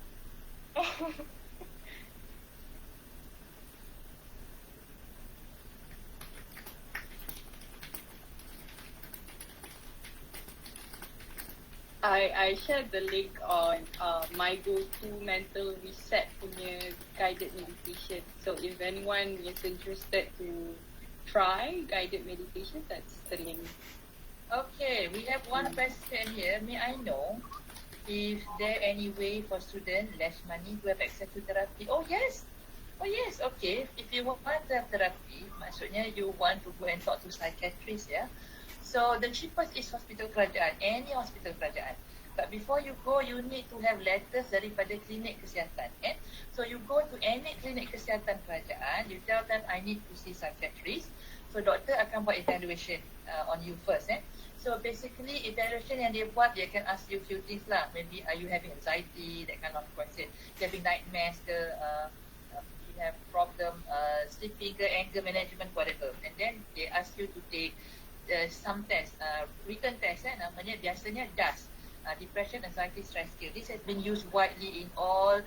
I shared the link on my go-to mental reset punya guided meditation. So if anyone is interested to try guided meditation, that's the link. Okay, we have one question here. May I know If there any way for student less money to have access to therapy? Oh yes, okay. If you want therapy, maksudnya you want to go and talk to psychiatrist, yeah. So the cheapest is hospital kerajaan, any hospital kerajaan. But before you go, you need to have letters daripada klinik kesihatan. So you go to any klinik kesihatan kerajaan, you tell them I need to see psychiatrist. So doktor akan buat evaluation on you first. So basically evaluation yang dia buat, dia akan ask you few things lah. Maybe are you having anxiety, that kind of question. You having nightmares ke, you have problem sleeping ke, anger management, whatever. And then they ask you to take some test, written test, namanya biasanya DAS. Depression, anxiety, stress scale. This has been used widely in all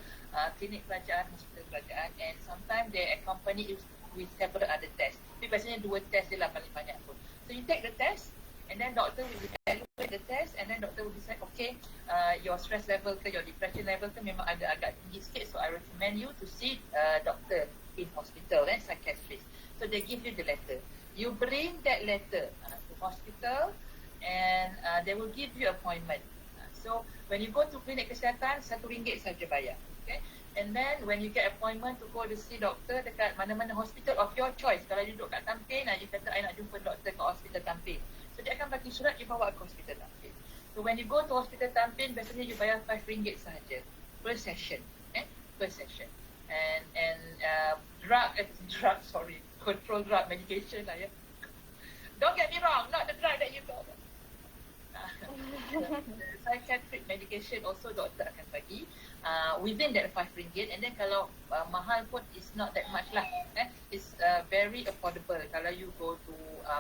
klinik kerajaan, hospital kerajaan, and sometimes they accompany it with several other tests. Tapi biasanya 2 test je lah paling banyak pun. So you take the test, and then doctor will evaluate the test, and then doctor will decide, okay, your stress level ke, your depression level ke memang ada agak tinggi sikit, so I recommend you to see doctor in hospital, psychiatrist. So they give you the letter. You bring that letter to hospital, and they will give you appointment. So when you go to klinik kesihatan, RM1 saja bayar. Okay? And then when you get appointment to go to see doctor dekat mana-mana hospital of your choice. Kalau you duduk kat Tampin, you kata I nak jumpa doktor kat hospital Tampin. So dia akan bagi surat, you bawa ke hospital Tampin. So when you go to hospital Tampin, biasanya you bayar RM5 sahaja per session. Per session. And control drug medication lah ya. Don't get me wrong, not the drug that you got. The psychiatric medication also doktor akan bagi within that RM5, and then kalau mahal pun it's not that much lah. It's very affordable kalau you go to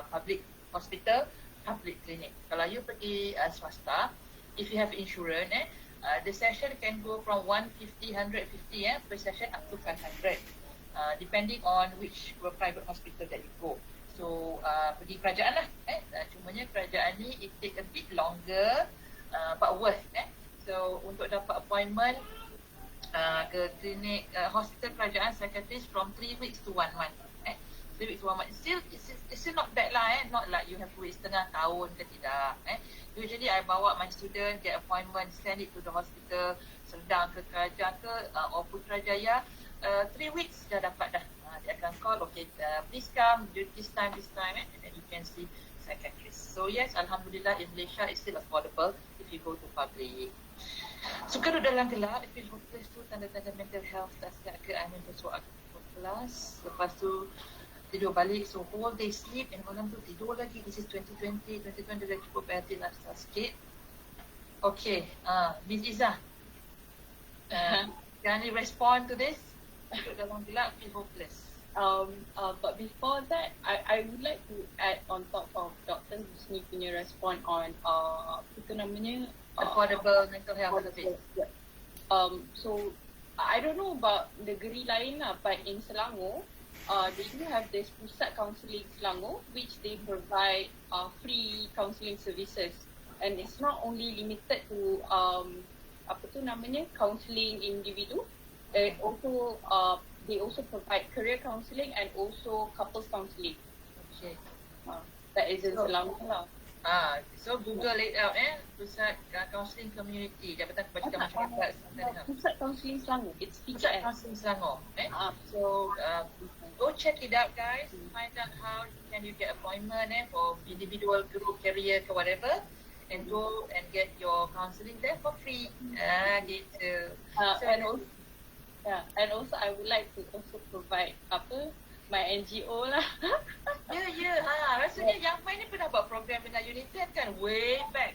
public hospital, public clinic. Kalau you pergi swasta, if you have insurance, the session can go from 150, 150 per session up to 500, depending on which private hospital that you go. So pergi kerajaan lah. Cumanya kerajaan ni it take a bit longer, but worth. So untuk dapat appointment ke klinik hospital kerajaan psychiatrist from 3 weeks to 1 month. 3 weeks to 1 month. It's still not bad lah. Not like you have to wait setengah tahun ke tidak. Usually I bawa my student get appointment, send it to the hospital, Serdang ke Kerajaan ke or Putrajaya. 3 weeks dah dapat dah. Dia akan call, okay, please come this time, and then you can see psychiatrist. So yes, Alhamdulillah in Malaysia it's still affordable if you go to public. Suka duduk dalam gelap, if you hopeless tu tanda-tanda mental health tak sihat ke, I mean besok aku kelas, lepas tu tidur balik, so whole day sleep, and malam tu tidur lagi. This is 2020 dah cukup berhati lifestyle sikit. Okay, Miss Izzah, can you respond to this? Duduk dalam gelap, feel hopeless. But before that, I would like to add on top of Dr. Husni punya respond on apa namanya Affordable mental health service. So I don't know about negeri lain lah, but in Selangor, they do have this pusat counselling Selangor, which they provide free counselling services, and it's not only limited to apa tu namanya counselling individu. Also they also provide career counselling and also couples counselling. Okay. That is in Selangor lah. So Google it out, Pusat Counselling Community, Jabatan Kebajikan Masyarakat. Pusat Counselling Selangor. It's Pusat Counselling Selangor. So go check it out, guys. Find out how can you get appointment for individual, group, career, or whatever, and go and get your counselling there for free. Gitu. And also I would like to also provide my NGO lah. Rasanya yang main ni pernah buat program dengan United kan, way back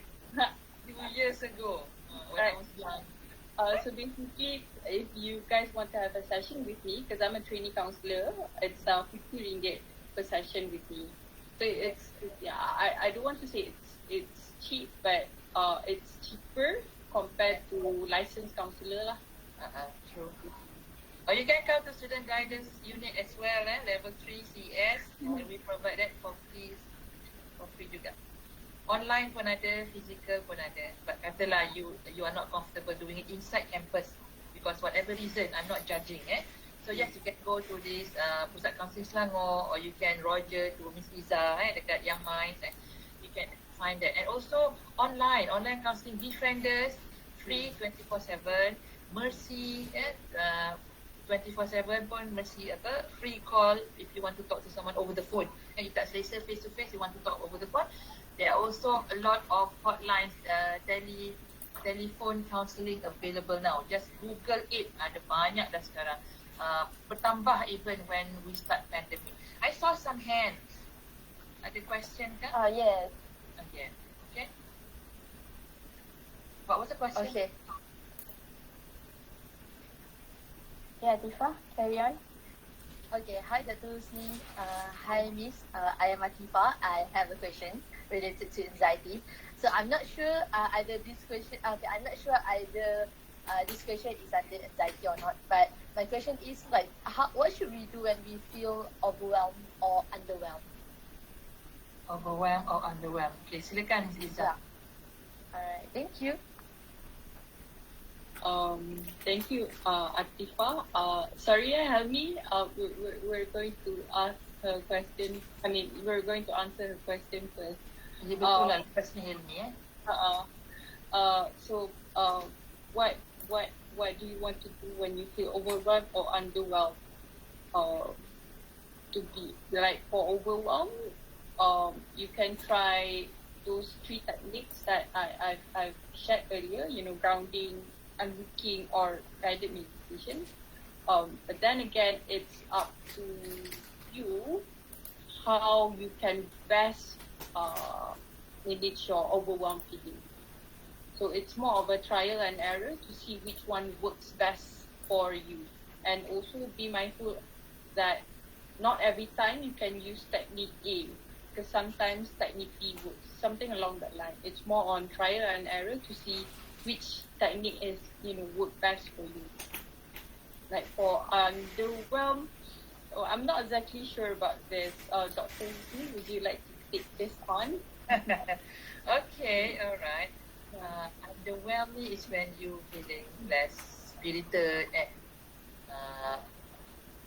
2 years ago when I was young. So basically, if you guys want to have a session with me, because I'm a trainee counsellor, it's RM50 per session with me. So I don't want to say it's cheap, but it's cheaper compared to licensed counsellor lah. True. Or you can come to student guidance unit as well, level 3 CS, and we provide that for free juga. Online pun ada, physical pun ada. But katalah you are not comfortable doing it inside campus because whatever reason, I'm not judging. So yes, you can go to this Pusat Counselling Selangor, or you can Roger to Miss Izzah dekat Young Minds. You can find that. And also online counselling, Befrienders, free 24/7. Mercy 24/7 pun Mercy free call if you want to talk to someone over the phone. And you tak selesa face to face, you want to talk over the phone. There are also a lot of hotlines, telephone counselling available now. Just Google it. Ada banyak dah sekarang. Bertambah even when we start pandemic. I saw some hands. Ada question kan? Yes. Okay. Okay. What was the question? Okay. Yeah, Tifa, carry on. Okay, hi Dr. Husni. Hi Miss, I am Atifa. I have a question related to anxiety. So I'm not sure either this question is under anxiety or not. But my question is like, what should we do when we feel overwhelmed or underwhelmed? Overwhelmed or underwhelmed? Okay, silakan Miss Izzah. Alright, thank you. Thank you, Atifa. Sorry, Helmi. We're going to ask her question. I mean, we're going to answer her question first. Jadi betul lah lepas ni Helmi So, what do you want to do when you feel overwhelmed or underwhelmed? To be like for overwhelmed, you can try those 3 techniques that I've shared earlier. You know, grounding, unhooking, or guided meditation. But then again, it's up to you how you can best manage your overwhelmed feeling. So it's more of a trial and error to see which one works best for you. And also be mindful that not every time you can use technique A, because sometimes technique B works, something along that line. It's more on trial and error to see which technique is, work best for you. Like for underwhelmed, I'm not exactly sure about this. Dr. Husni, would you like to take this on? Okay, alright. Underwhelming is when you feeling less spirited and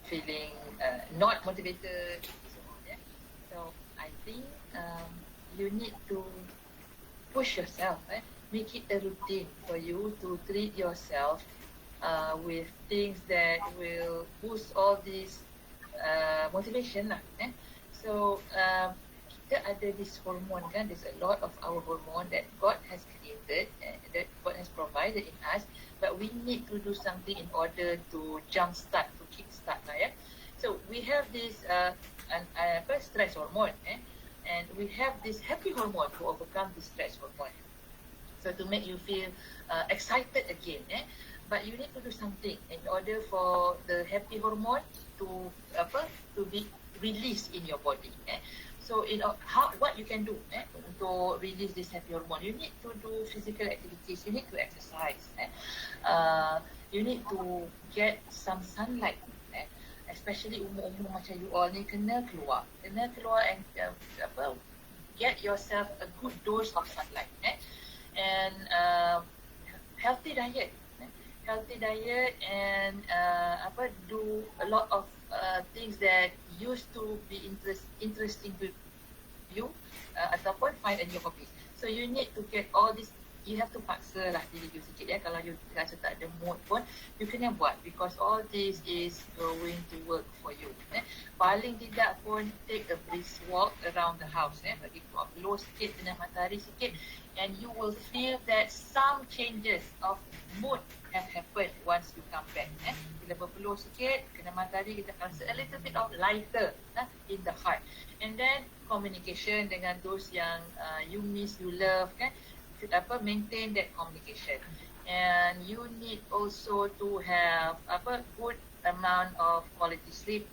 feeling not motivated. So I think you need to push yourself. Make it a routine for you to treat yourself with things that will boost all this motivation lah. So kita ada this hormone kan, there's a lot of our hormone that God has created and that God has provided in us, but we need to do something in order to jumpstart, to kickstart lah ya. So we have this stress hormone and we have this happy hormone to overcome this stress hormone. So to make you feel excited again, but you need to do something in order for the happy hormone to be released in your body. So what you can do to release this happy hormone? You need to do physical activities. You need to exercise. You need to get some sunlight. Especially umur-umur macam you all ni kena keluar and get yourself a good dose of sunlight. And healthy diet and do a lot of things that used to be interesting to you ataupun find a new hobby. So you need to get all this. You have to paksa lah diri you sikit kalau you rasa tak ada mood pun you kena buat, because all this is going to work for you. Paling tidak pun take a brisk walk around the house, bagi keluar peluh sikit, kena matahari sikit, and you will feel that some changes of mood have happened once you come back. Bila berpeluh sikit, kena matahari, kita rasa a little bit of lighter in the heart. And then communication dengan those yang you miss, you love kan, maintain that communication. And you need also to have good amount of quality sleep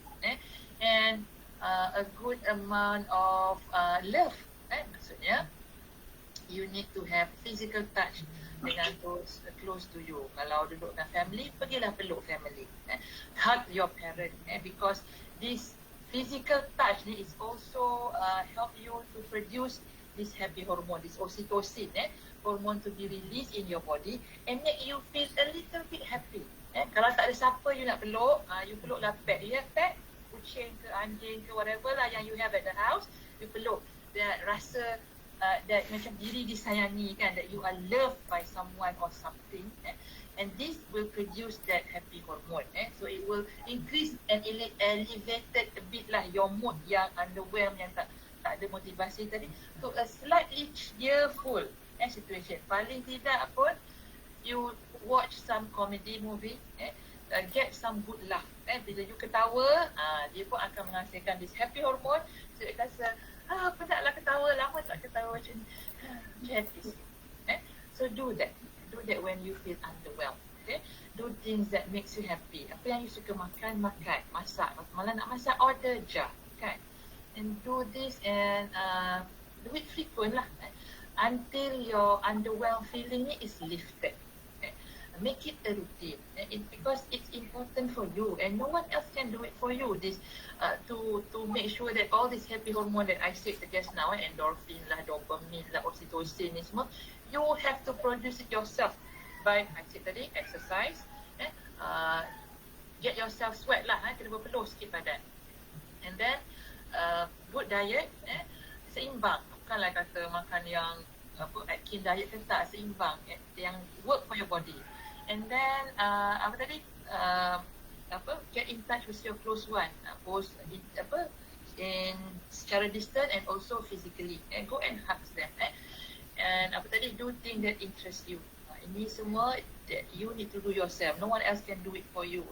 and a good amount of love. Maksudnya you need to have physical touch dengan those close to you. Kalau duduk dengan family, pergilah peluk family. Hug your parent, because this physical touch ni is also help you to produce this happy hormone, this oxytocin, hormone to be released in your body and make you feel a little bit happy. Kalau tak ada siapa you nak peluk, you peluklah pet. You have pet, kucing ke anjing ke whatever lah yang you have at the house, you peluk. Dia rasa that macam diri disayangi kan, that you are loved by someone or something, and this will produce that happy hormone, so it will increase and elevated a bit lah your mood yang underwhelmed, yang tak ada motivasi tadi, to a slightly cheerful situation. Paling tidak pun you watch some comedy movie, get some good laugh, bila you ketawa, dia pun akan menghasilkan this happy hormone, so dia rasa penatlah ketawa, lama tak ketawa macam ni, happy. So do that when you feel underwhelmed. Do things that makes you happy. Apa yang you suka makan, masak. Malah nak masak, order je, kan? And do this and do it frequent lah, until your underwhelmed feeling ni is lifted. Make it a routine, because it's important for you and no one else can do it for you. This to make sure that all this happy hormone that I said just now, endorphin lah, dopamine lah, oxytocin ni semua, you have to produce it yourself by, I said tadi, exercise, get yourself sweat lah, kena berpeluh sikit badan, and then good diet, seimbang, bukanlah kata makan yang Atkins diet ke, tak, seimbang, yang work for your body. And then get in touch with your close one, both in secara distant and also physically, go and hug them, and do things that interest you. Ini semua that you need to do yourself, no one else can do it for you,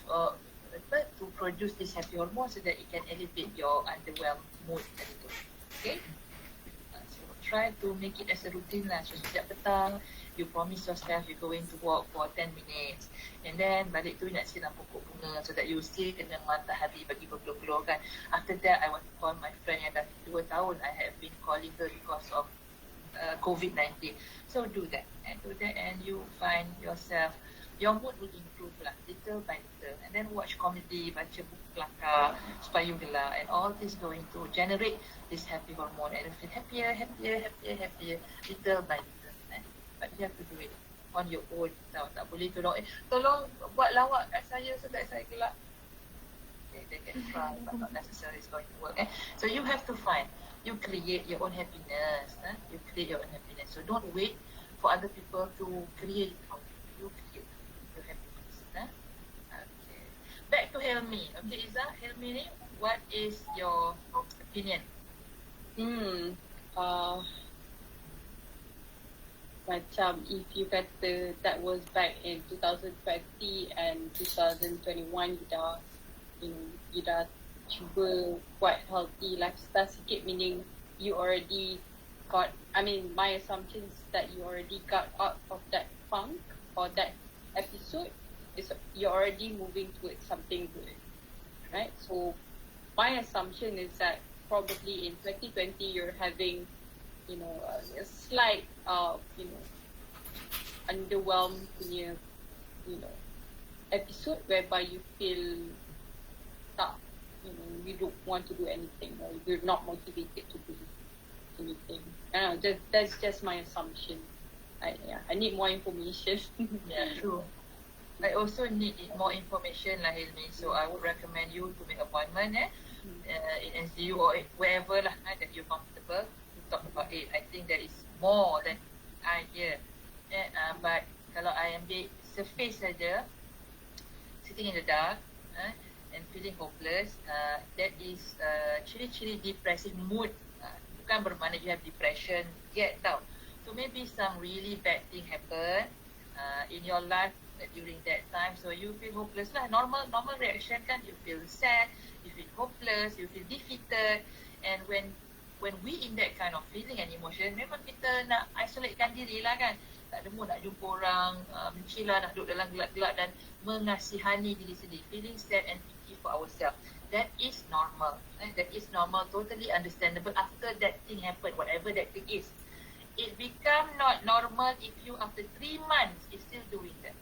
to produce this happy hormone so that it can elevate your underwhelmed mood tadi tu. Okay, so try to make it as a routine lah. So setiap petang you promise yourself you're going to walk for 10 minutes, and then balik tu nak siram pokok bunga so that you still kena matahari bagi berpeluh-peluh kan. After that I want to call my friend yang dah 2 tahun I have been calling her because of COVID-19. So do that and you find yourself, your mood will improve lah, little by little. And then watch comedy, baca buku kelakar supaya you gelak, and all this going to generate this happy hormone and you feel happier, little by little. But you have to do it on your own. Tak boleh tolong buat lawak kat saya so that saya gelak. Okay, they can try but not necessarily it's going to work. So you have to find, you create your own happiness. You create your own happiness. So don't wait for other people to create it for you. You create your happiness. Okay. Back to Helmi. Okay, Izzah, Helmi ni, what is your opinion? Macam if you kata that was back in 2020 and 2021, you dah cuba buat healthy lifestyle sikit, meaning you already got, my assumption is that you already got out of that funk or that episode, is you're already moving towards something good, right? So my assumption is that probably in 2020 you're having a slight underwhelmed punya episode whereby you feel tak, you don't want to do anything or you're not motivated to do anything. That's just my assumption. I need more information. Yeah, true. I also need more information lah, Hilmi. So I would recommend you to make appointment in SDU or wherever lah that you're comfortable to talk about it. I think there is more than I hear. But kalau I ambil surface saja, sitting in the dark and feeling hopeless, that is ciri-ciri depressive mood. Bukan bermakna you have depression yet tau. So maybe some really bad thing happen in your life during that time, so you feel hopeless lah. Normal reaction kan, you feel sad, you feel hopeless, you feel defeated. And when we in that kind of feeling and emotion, memang kita nak isolatekan diri lah kan, tak ada mood nak jumpa orang, benci lah, nak duduk dalam gelap-gelap dan mengasihani diri sendiri, feeling sad and pity for ourselves. That is normal. That is normal, totally understandable after that thing happen, whatever that thing is. It become not normal if you after 3 months is still doing that.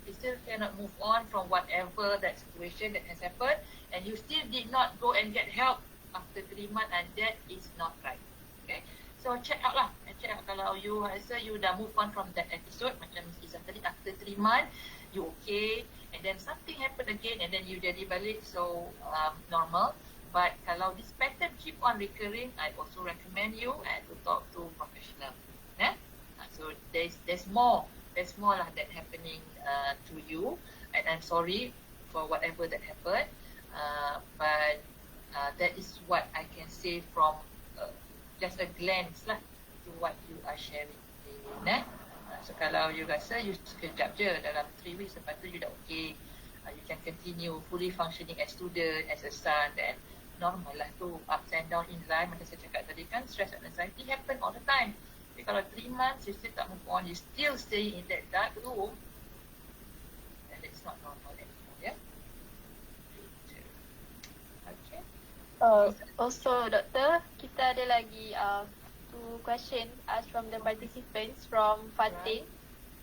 You still cannot move on from whatever that situation that has happened, and you still did not go and get help after 3 months, and that is not right. Okay, so check out lah. Check out kalau you rasa you dah move on from that episode, macam Miss Izzah tadi, after 3 months you okay, and then something happen again and then you jadi balik, so normal. But kalau this pattern keep on recurring, I also recommend you to talk to professional. So there's more lah that happening to you, and I'm sorry for whatever that happened, but that is what I can say from just a glance lah to what you are sharing. So kalau you rasa you sekejap je dalam 3 weeks lepas tu you dah okay, you can continue fully functioning as student, as a son, then normal lah tu, ups and down in life. Macam saya cakap tadi kan, stress and anxiety happen all the time. Tapi kalau 3 months you still tak move on, you still stay in that dark room, then it's not normal anymore, yeah? Okay. Also, Doktor, kita ada lagi 2 questions asked from the participants from Fatin.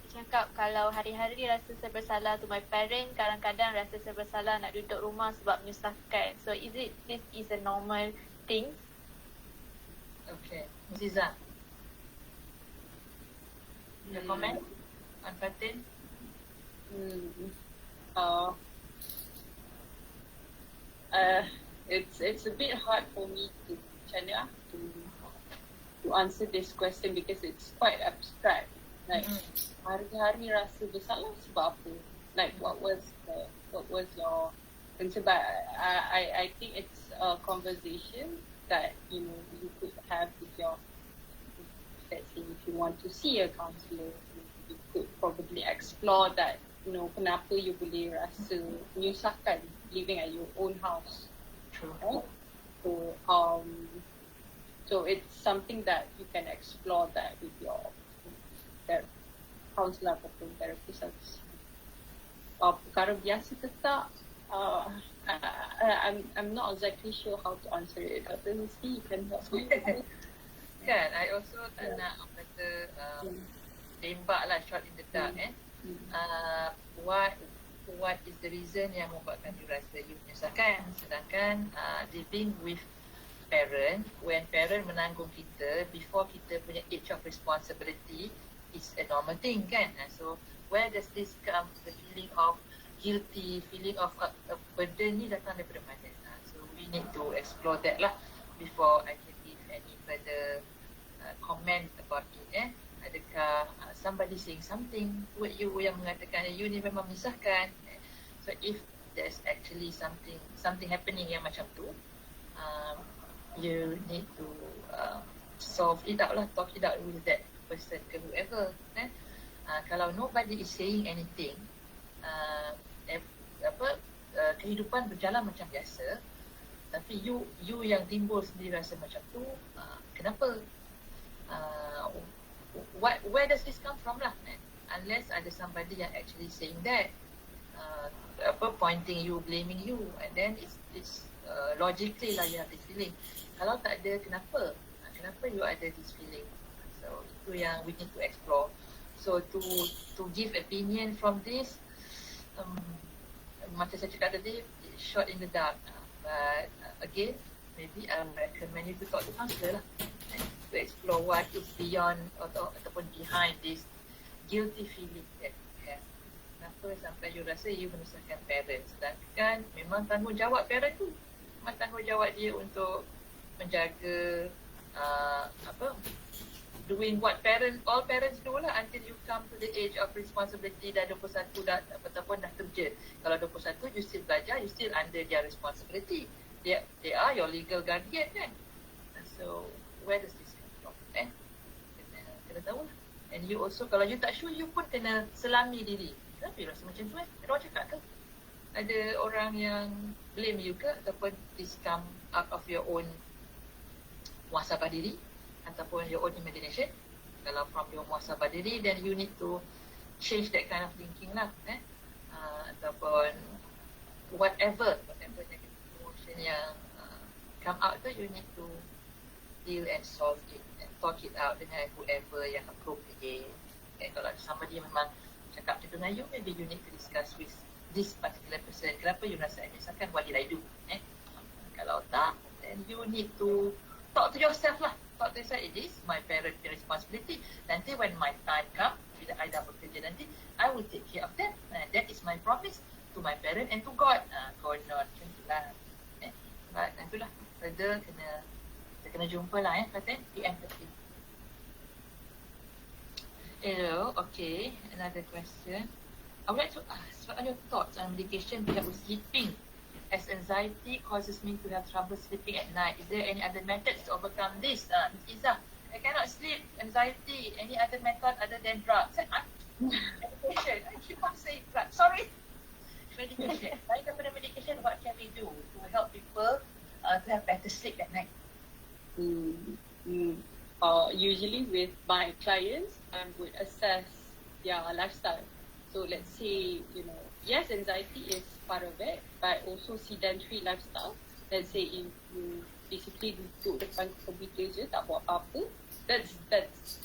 Dia cakap kalau hari-hari rasa serba salah to my parent, kadang-kadang rasa serba salah nak duduk rumah sebab menyusahkan. So this is a normal thing? Okay. Miss Izzah, your comment on Fatin? It's a bit hard for me to answer this question because it's quite abstract. Like hari-hari rasa bersalah sebab apa? Like what was your concern? But I think it's a conversation that you could have with your, let's say if you want to see a counselor, you could probably explore that, kenapa you boleh rasa menyusahkan living at your own house. True. Right? So it's something that you can explore that with your counselor ataupun therapist. Perkara biasa ke tak? I'm not exactly sure how to answer it. Dr. Husni, you can help me. Kan, I also tak nak kata tembak lah, shot in the dark. What is the reason yang membuatkan you rasa you menyusahkan? Sedangkan living with parent, when parent menanggung kita before kita punya age of responsibility, is a normal thing kan. So where does this come, the feeling of guilty, feeling of a burden ni datang daripada mana? So we need to explore that lah before I can give any further comment about it. Adakah somebody saying something with you yang mengatakan you ni memang menyusahkan? So if there's actually something happening yang macam tu, you need to solve it out lah, talk it out with that person ke whoever. Kalau nobody is saying anything, kehidupan berjalan macam biasa, tapi you yang timbul sendiri rasa macam tu, kenapa? Where does this come from lah? Unless ada somebody yang actually saying that, pointing you, blaming you, and then it's logically lah you have this feeling. Kalau tak ada, kenapa you ada this feeling? So itu yang we need to explore. So to give opinion from this, macam saya cakap tadi, shot in the dark. But again, maybe I recommend you to talk to counselor lah, to explore what is beyond ataupun behind this guilty feeling that you have. Kenapa sampai you rasa you menyusahkan parents? Sedangkan memang tanggungjawab parent tu, memang tanggungjawab dia untuk menjaga doing what all parents do lah until you come to the age of responsibility, dah 21 dah ataupun dah kerja. Kalau 21 you still belajar, you still under their responsibility. They are your legal guardian kan. So where does this come from? Kena tahu lah. And you also, kalau you tak sure, you pun kena selami diri. Kenapa you rasa macam tu Ada orang cakap ke? Ada orang yang blame you ke? Ataupun this come out of your own muhasabah diri ataupun your own imagination? Kalau from your muhasabah diri, then you need to change that kind of thinking lah. Ataupun whatever negative emotion yang come out tu, you need to deal and solve it and talk it out dengan whoever yang appropriate. Kalau somebody memang cakap macam tu dengan you, maybe you need to discuss with this particular person. Kenapa you rasa menyusahkan? What did I do? Kalau tak, then you need to talk to yourself lah. Talk to yourself, it is my parent responsibility. Nanti when my time come, bila I dah bekerja nanti, I will take care of them. That is my promise to my parent and to God. Konon macam tu lah. But itulah, either kita kena jumpa lah Fatin, PM Fatin. Hello, okay, another question. I would like to ask, what are your thoughts on medication to help with sleeping? As anxiety causes me to have trouble sleeping at night. Is there any other methods to overcome this? Miss Izzah, I cannot sleep, anxiety, any other method other than drugs? Medication, I keep on saying drugs, sorry. Medication. Selain daripada medication, what can we do to help people to have better sleep at night? Usually with my clients, I would assess their lifestyle. So let's say, yes, anxiety is part of it, but also sedentary lifestyle. Let's say if you basically duduk depan komputer je, tak buat apa-apa, that's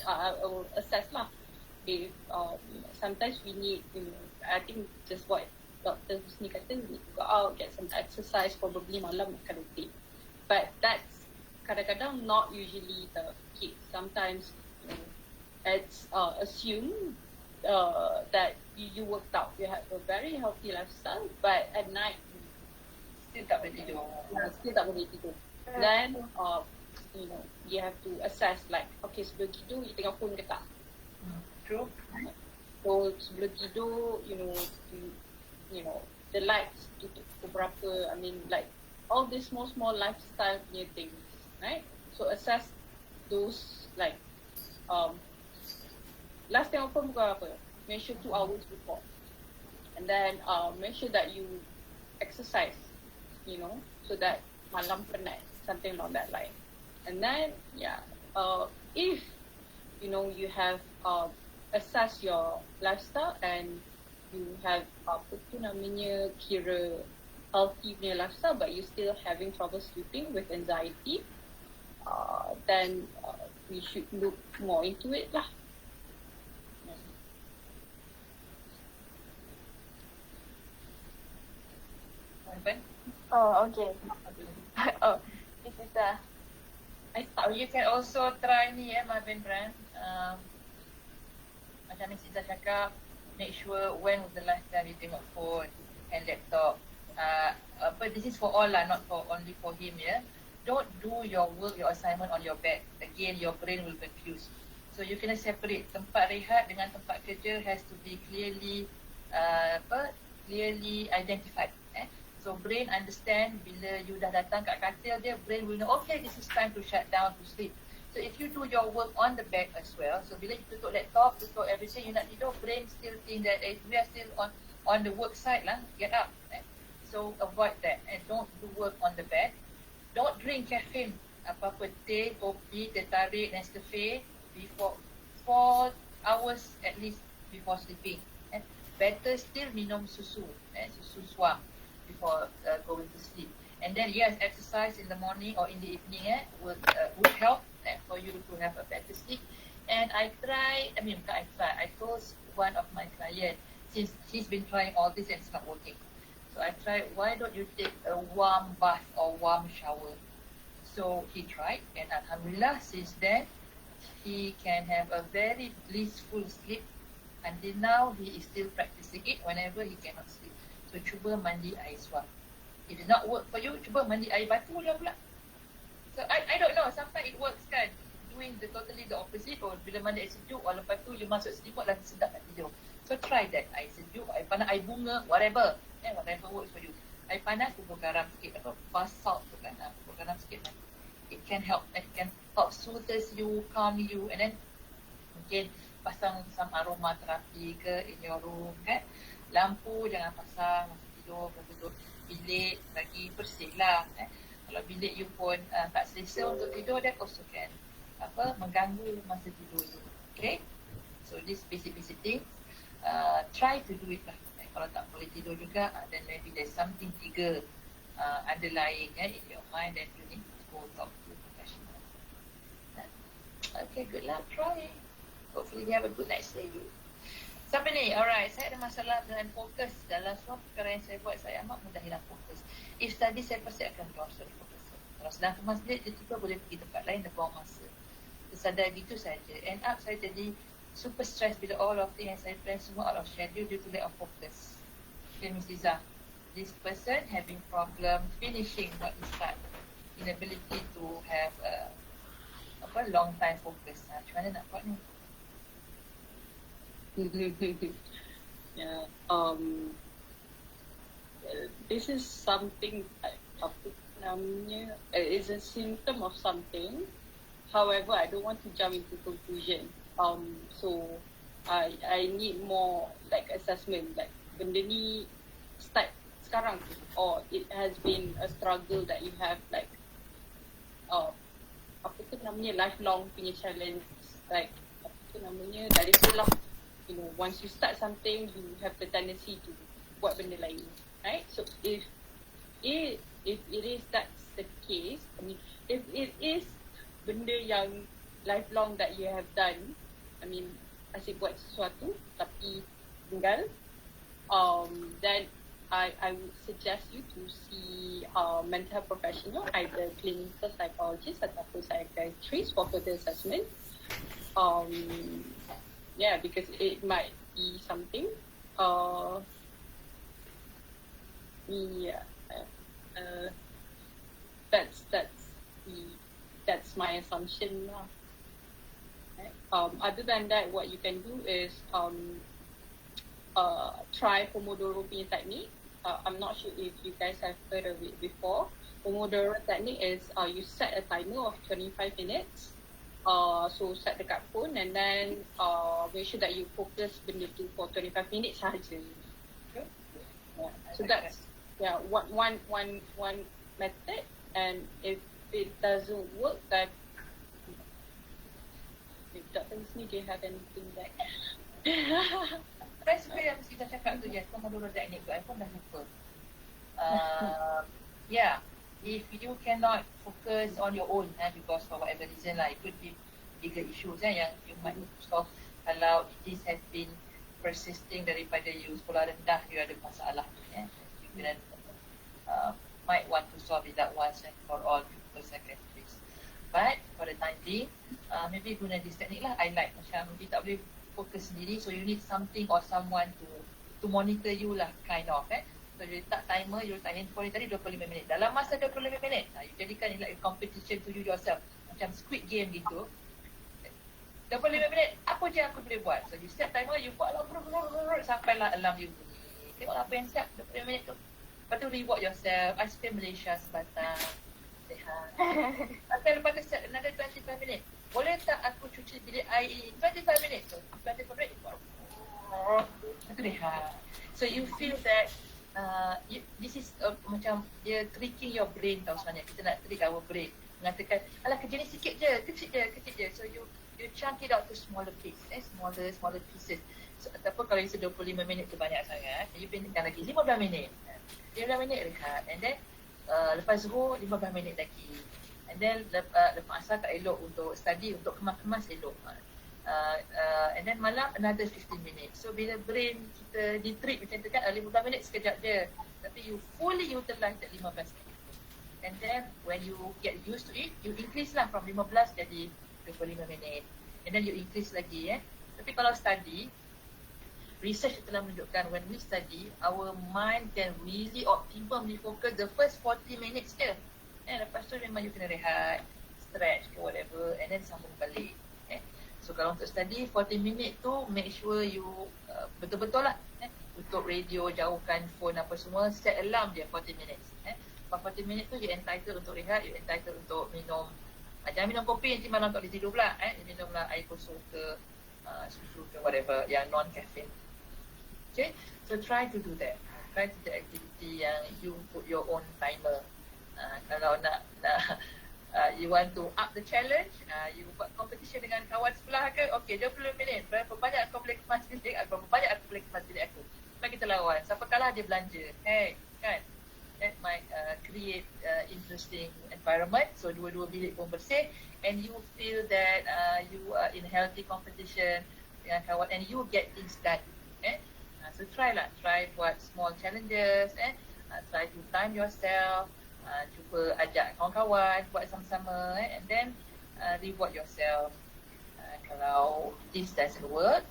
I will assess lah. If sometimes we need, I think just what Dr. Husni kata, we need to go out, get some exercise, probably malam makan roti. But that's kadang-kadang not usually the case. Sometimes it's assumed that you worked out, you have a very healthy lifestyle, but at night Still tak boleh tidur. still tak boleh tidur. Then you have to assess like, okay, sebelum tidur you tengok phone ke tak? True. So sebelum tidur, the lights tutup pukul berapa, I mean like all these small lifestyle punya things, right? So assess those like last tengok phone pukul apa? Make sure 2 hours before. And then make sure that you exercise, so that malam penat, something along that line. And then if you have assess your lifestyle and you have kira healthy punya lifestyle, but you still having trouble sleeping with anxiety, then we should look more into it lah. Oh, okay. Oh, this is You can also try ni Marvin Brand. Macam Miss Izzah cakap, make sure when was the last time you tengok phone and laptop. This is for all lah, not for only for him Don't do your work, your assignment on your bed. Again, your brain will confuse. So you kena separate tempat rehat dengan tempat kerja has to be clearly identified. So brain understand bila you dah datang kat katil dia, brain will know, okay, this is time to shut down, to sleep. So if you do your work on the bed as well, so bila you tutup laptop, tutup everything, you nak tidur, brain still think that we are still on the work side lah, get up. So avoid that and don't do work on the bed. Don't drink caffeine, apa-apa teh, kopi, teh tarik, Nescafe before 4 hours at least before sleeping. Better still minum susu, susu suam before going to sleep. And then yes, exercise in the morning or in the evening would help for you to have a better sleep. And I told one of my clients, since he's been trying all this and it's not working. So I tried, why don't you take a warm bath or warm shower? So he tried, and alhamdulillah, since then, he can have a very blissful sleep. Until now, he is still practicing it whenever he cannot sleep. So cuba mandi air suam. If it not work for you, cuba mandi air batu lah pula. So I don't know, sometimes it works kan. Doing totally the opposite, or bila mandi air sejuk, or lepas tu you masuk selimut lagi sedap nak tidur. So try that, air sejuk, air panas, air bunga, whatever. Whatever works for you. Air panas, tubuh garam sikit, bath salt tu kan, tubuh garam sikit kan. It can help soothes you, calm you, and then mungkin pasang some aroma terapi ke in your room kan. Lampu jangan pasang masa tidur, betul-betul bilik bagi bersih lah. Kalau bilik you pun tak selesa untuk tidur, that also can mengganggu masa tidur you. Okay, so this basic things, try to do it lah. Kalau tak boleh tidur juga, then maybe there's something bigger underlying in your mind, then you need to go talk to a professional. Okay, good luck, try. Hopefully you have a good night's sleep. Sampai ni, alright, saya ada masalah dengan fokus dalam semua perkara yang saya buat, saya amat mudah hilang fokus. If study, saya pasti akan buang study fokus. Kalau sedang ke masjid, tiba-tiba boleh pergi tempat lain dan buang masa. Tersadar gitu saja. End up saya jadi super stress bila all of things yang saya plan semua out of schedule due to lack of focus. Okay, Miss Izzah, this person having problem finishing what he start. inability to have long time focus. Macam mana nak buat ni? Yeah. This is something apa namanya is a symptom of something. However, I don't want to jump into conclusion. So I need more like assessment. Like benda ni start sekarang tu, or it has been a struggle that you have like apa tu namanya lifelong punya challenge. Like apa tu namanya dari sekolah. You know, once you start something, you have the tendency to buat benda lain, right? So if it is that's the case, I mean, if it is benda yang lifelong that you have done, I mean, asyik buat sesuatu tapi tinggal, then I would suggest you to see a mental health professional, either clinical psychologist ataupun psychiatrist for further assessment. Yeah, because it might be something. Yeah, that's my assumption lah. Right? Other than that, what you can do is try Pomodoro punya technique. I'm not sure if you guys have heard of it before. Pomodoro technique is you set a timer of 25 minutes. So set dekat phone and then make sure that you focus benda tu for 25 minutes sahaja. Okay. Yeah. So that's one method, and if it doesn't work, then if Dr. Husni, do you have anything like Rasa yang kita cakap tu je, Pomodoro teknik tu, I pun dah lupa. Yeah, if you cannot focus on your own, because for whatever reason lah, it could be bigger issues yang you might need to solve. Kalau this has been persisting daripada you sekolah rendah, you ada masalah, you can might want to solve it that once and for all with psychiatrist. But for the time being, maybe guna this technique lah. I like macam you tak boleh fokus sendiri, so you need something or someone to monitor you lah, kind of. So you letak timer, you letak handphone tadi 25 minit. Dalam masa 25 minit, you jadikan it like a competition to you yourself. Macam Squid Game gitu. 25 minit, apa je aku boleh buat? So you set timer, you buat lah sampailah alarm you bunyi. Tengok apa yang siap 25 minit tu. Lepas tu reward yourself, Ice Cream Malaysia sebatang. Sehat. Okay, lepas tu set another 25 minit. Boleh tak aku cuci bilik air 25 minit tu? 25 minit buat. Itu rehat. So you feel that this is macam dia tricking your brain tau sebenarnya. Kita nak trick our brain. Mengatakan, alah kerja ni sikit je, kecil je. So you chunk it out to smaller pieces, smaller pieces. So, ataupun kalau isi 25 minit tu banyak sangat, you pendekkan lagi 15 minit. 15 minit rehat. And then lepas zuhur 15 minit lagi. And then lepas asar tak elok untuk study, untuk kemas-kemas elok. And then malam another 15 minutes. So bila brain kita di-treat macam tu kan, 15 minit sekejap je. Tapi you fully utilize that 15 minit. And then when you get used to it, you increase lah from 15 jadi 25 minit. And then you increase lagi. Tapi kalau study, research telah menunjukkan when we study, our mind can really optimally focus the first 40 minutes je. Lepas tu memang you kena rehat, stretch ke whatever, and then sambung balik. So kalau untuk study 40 minit tu, make sure you betul-betul lah tutup radio, jauhkan phone apa semua, set alarm dia 40 minutes. Lepas 40 minit tu you entitled untuk rehat, you entitled untuk minum, jangan minum kopi nanti malam tak boleh tidur pula. Minumlah air kosong ke susu ke whatever yang non-caffeine. Okay, so try to do that. Try to do the activity yang you put your own timer. Kalau nak you want to up the challenge, you buat competition dengan kawan sebelah ke, okay 20 minit, berapa banyak aku boleh kemas bilik aku, berapa banyak aku boleh kemas bilik aku. Lepas kita lawan, siapa kalah dia belanja. Kan, that might create interesting environment. So dua-dua bilik pun bersih, and you feel that you are in healthy competition dengan kawan, and you get things done. So try buat small challenges, try to time yourself, cuba ajak kawan-kawan buat sama-sama, and then reward yourself. Kalau this doesn't work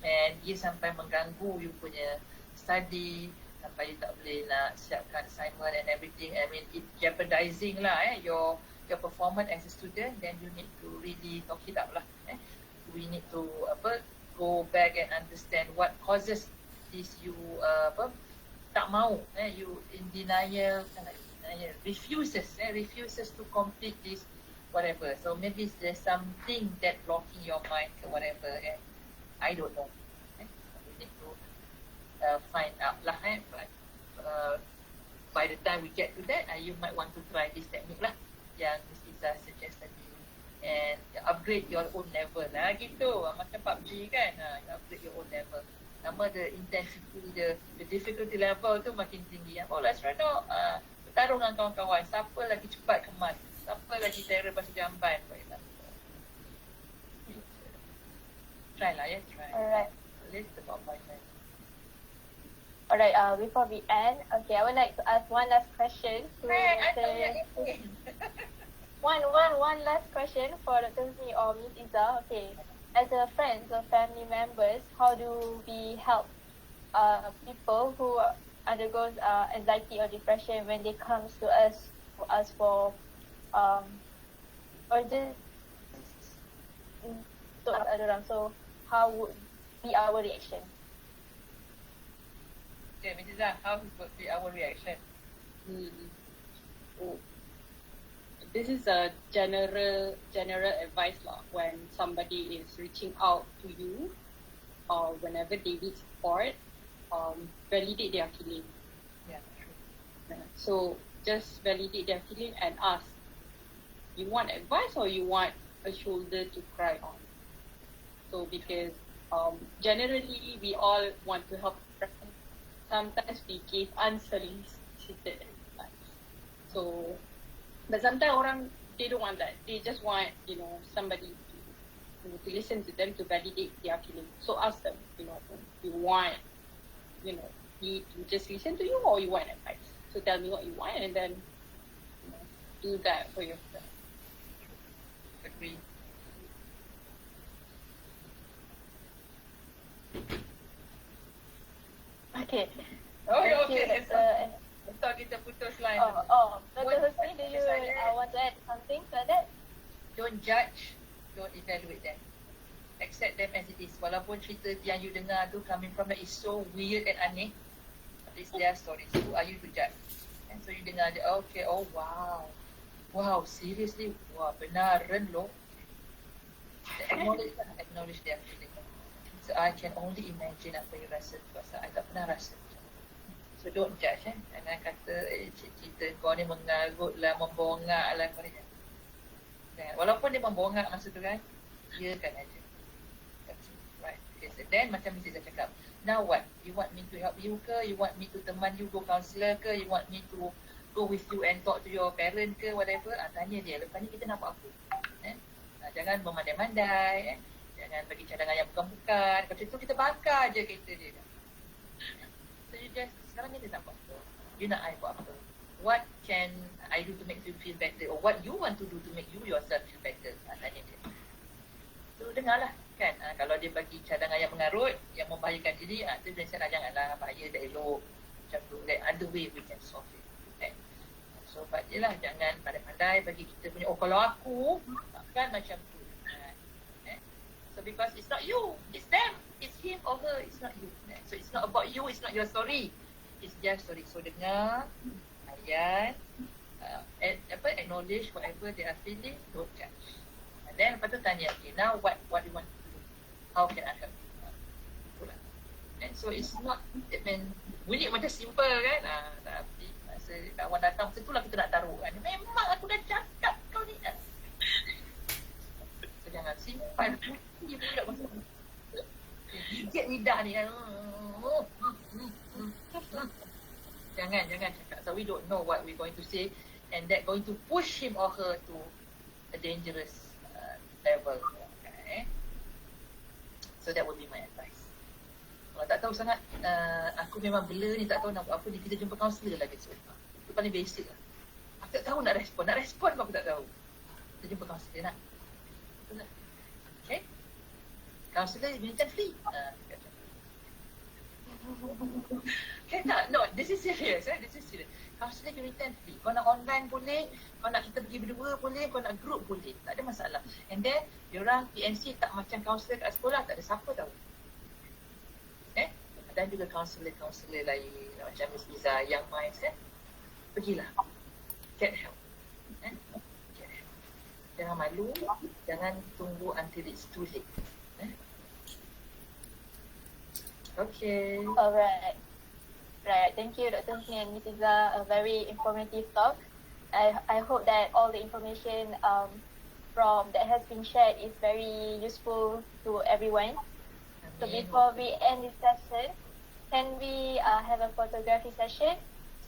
and dia sampai mengganggu you punya study, sampai you tak boleh nak siapkan assignment and everything. I mean, it jeopardizing lah your performance as a student. Then you need to really talk it up lah. We need to go back and understand what causes this you tak mau, you in denial, refuses to complete this whatever. So maybe there's something that blocking your mind or whatever, and I don't know. We need to find out lah. But by the time we get to that, you might want to try this technique lah yang Miss Izzah suggest tadi, and upgrade your own level lah gitu. Macam PUBG kan, you upgrade your own level. Nama the intensity, the difficulty level tu makin tinggi. Oh, let's try now. Bertarung dengan kawan-kawan. Siapa lagi cepat kemas? Siapa lagi terror pasal jamban? Try lah, try. Alright. Let's about my time. Alright, before we end, okay, I would like to ask one last question to one last question for Dr. Husni or Miss Izzah. Okay, as a friends or family members, how do we help people who undergoes anxiety or depression when they comes to us for or just untuk ada orang? So how would be our reaction? Okay, Miss Izzah, how would be our reaction? Oh. This is a general advice lah. When somebody is reaching out to you, or whenever they need support, validate their feeling. Yeah, true. So just validate their feeling and ask, you want advice or you want a shoulder to cry on? So because generally we all want to help. Sometimes we give unsolicited advice. So, but sometimes orang, they don't want that. They just want, somebody to listen to them, to validate their feelings. So ask them, you want, me to just listen to you or you want advice? So tell me what you want and then do that for yourself. Agree. Okay. Oh, Thank okay. you, Dr. Thought kita putus line. Dr. Husni, do you want to add something to that? Don't judge, don't evaluate them. Accept them as it is. Walaupun cerita yang you dengar tu coming from them is so weird and aneh, but it's their stories. Who are you to judge? And so you dengar je, okay, oh wow. Wow, seriously? Wah, benaran loh. Acknowledge their feeling. So I can only imagine apa you rasa tu pasal I tak pernah rasa. So don't judge. Jangan kata cerita kau ni mengarut lah, membongak lah. Kau ni jangan. Walaupun dia membongak masa tu kan, biarkan aja. Right. Okay, so then macam Miss Izzah cakap, now what? You want me to help you ke? You want me to teman you go counselor ke? You want me to go with you and talk to your parent ke? Whatever. Tanya dia. Lepas ni kita nak buat apa? Jangan memandai-mandai. Jangan bagi cadangan yang bukan-bukan. Kalau itu kita bakar je kereta dia. So you just, sekarang ni dia nak buat apa? You nak I buat apa? What can I do to make you feel better? Or what you want to do to make you yourself feel better? Tanya dia. So dengarlah kan. Kalau dia bagi cadangan yang mengarut, yang membahayakan diri, tu dia cakap janganlah, bahaya, tak elok. Macam tu, that other way we can solve it. Okay? So but yelah, jangan pandai-pandai bagi kita punya, oh kalau aku, kan macam tu. So because it's not you, it's them, it's him or her, it's not you. So it's not about you, it's not your story, it's their story. So dengar, layan, acknowledge whatever they are feeling, don't judge. And then lepas tu tanya, okay, now what do you want to do? How can I help you? Itulah. And so it's not, I mean, bunyi macam simple kan, tapi masa kawan datang, masa itulah kita nak taruh kan. Memang aku dah cakap kau ni. So jangan simpan. Dia pula macam gigit lidah ni kan. Jangan cakap. So we don't know what we're going to say, and that going to push him or her to a dangerous level. Okay. So that would be my advice. Kalau tak tahu sangat, aku memang blur ni, tak tahu nak buat apa ni, kita jumpa kaunselor lah besok. Itu paling basic lah. Aku tak tahu nak respon pun aku tak tahu. Kita jumpa kaunselor nak. Betul tak? Okay. Kaunselor macam free. Okay tak? No, this is serious. This is serious. Counselling you return free. Kau nak online boleh, kau nak kita pergi berdua boleh, kau nak group boleh. Tak ada masalah. And then, diorang PNC tak macam counselor kat sekolah, tak ada siapa tahu. Dan juga counselor lain macam Miss Izzah, Young Minds pergilah. Get help. Get help. Jangan malu, jangan tunggu until it's too late. Okay. Alright. Right. Thank you, Dr. Husni and Miss Izzah. A very informative talk. I hope that all the information from that has been shared is very useful to everyone. So before we end this session, can we have a photography session?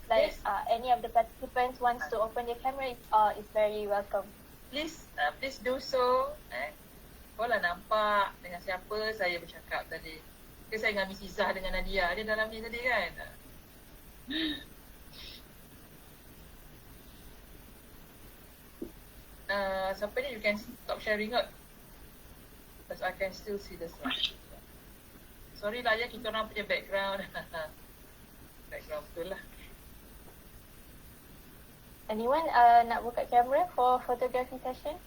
Like any of the participants wants to open their camera is very welcome. Please do so. Kau lah nampak dengan siapa saya bercakap tadi. Ke saya dengan Miss Izzah dengan Nadia. Dia dalam ni tadi kan? Sampai ni you can stop sharing out. Because I can still see the slide. Sorry lah ya, kita orang punya background. Background betul lah. Anyone nak buka kamera for photography session?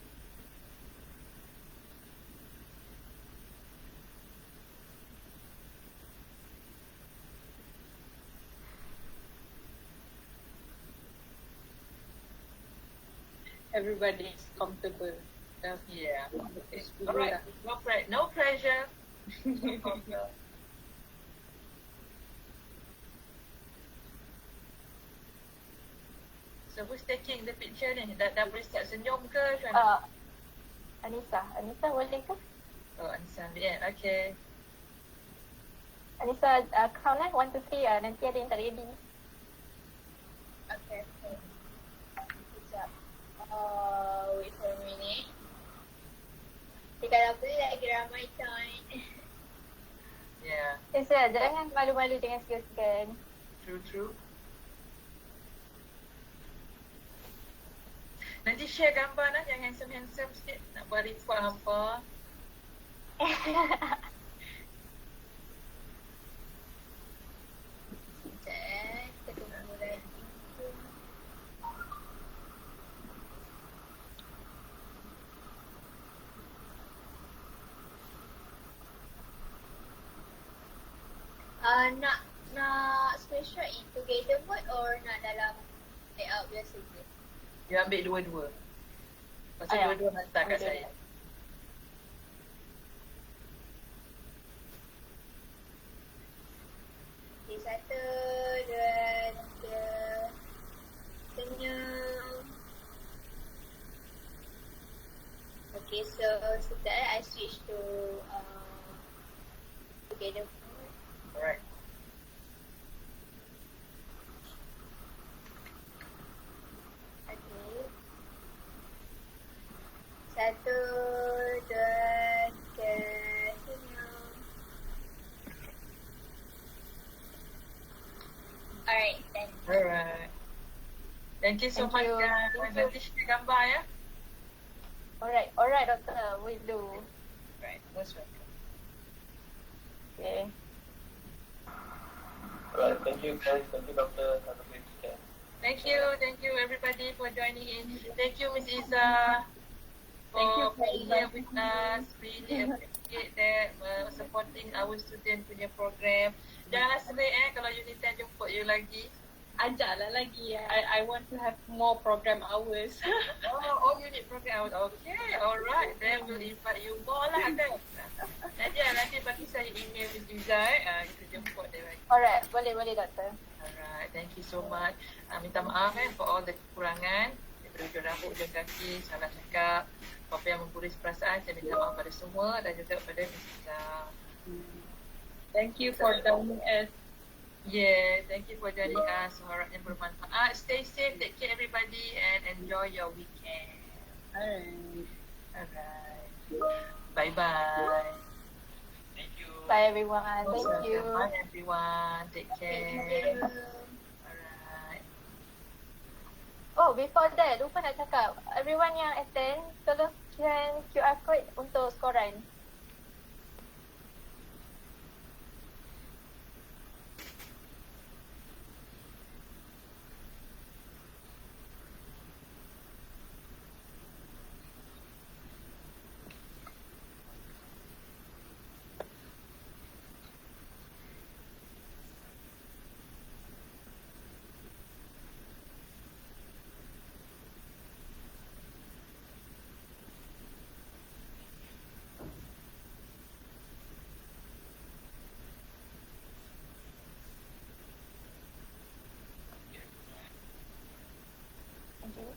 Everybody is comfortable. Yeah. Alright. No pressure. No problem. So who's taking the picture ni? Dah boleh start senyum ke? Anissa boleh ke? Oh, Anissa. Yeah, okay. Anissa, count lah 1, 2, 3 nanti ada yang tak ready. Okay. Sekejap. Wait for a minute. Kalau boleh lagi ramai time. Yeah. Sir, jangan malu-malu dengan segan-segan. True. Nanti share gambar lah yang handsome-handsome sikit. Nak buat report hampa. Sekejap. Kita tunggu lagi. Nak screenshot in together mode or nak dalam layout biasa je? You ambil dua-dua. Lepas tu dua-dua hantar kat saya. Okay, 1, 2, 3. Senyum. Okay, so sekejap I switch to together mode. Alright. Okay. 1, 2, 3, senyum. Alright, then. Alright. Thank you so Thank much you. guys. Thank you. Nanti share gambar ya. Alright, Doctor, will do. Right, most welcome. Okay. Right, thank you guys, thank you doctor, have a great weekend. Thank you everybody for joining in. Thank you Miss Izzah for being here with us. Really appreciate that supporting our student punya program. Janganlah sedih kalau unit 10 jemput you lagi. Ajaklah lagi. I want to have more program hours. Oh, unit program. Okay, alright. Then we'll invite you more lah kan. Nanti bagi saya email Miss Izzah kita jemput dia lagi. Alright, boleh Doctor. Alright, thank you so much. Minta maaf for all the kekurangan. Daripada ujung rambut, ujung kaki, salah cakap. Apa yang mengguris perasaan, saya minta maaf pada semua dan juga pada Miss Izzah. Thank you for joining us. Yeah, thank you for joining us. Harapnya bermanfaat. Stay safe, take care everybody and enjoy your weekend. Alright. Bye-bye. Thank you. Bye everyone. Thank you. Bye everyone. Take care. Thank you. Alright. Oh, before that, lupa nak cakap. Everyone yang attend, tolong scan QR code untuk skoran.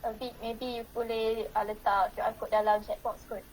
a bit, maybe you boleh letak QR code dalam chat box kot.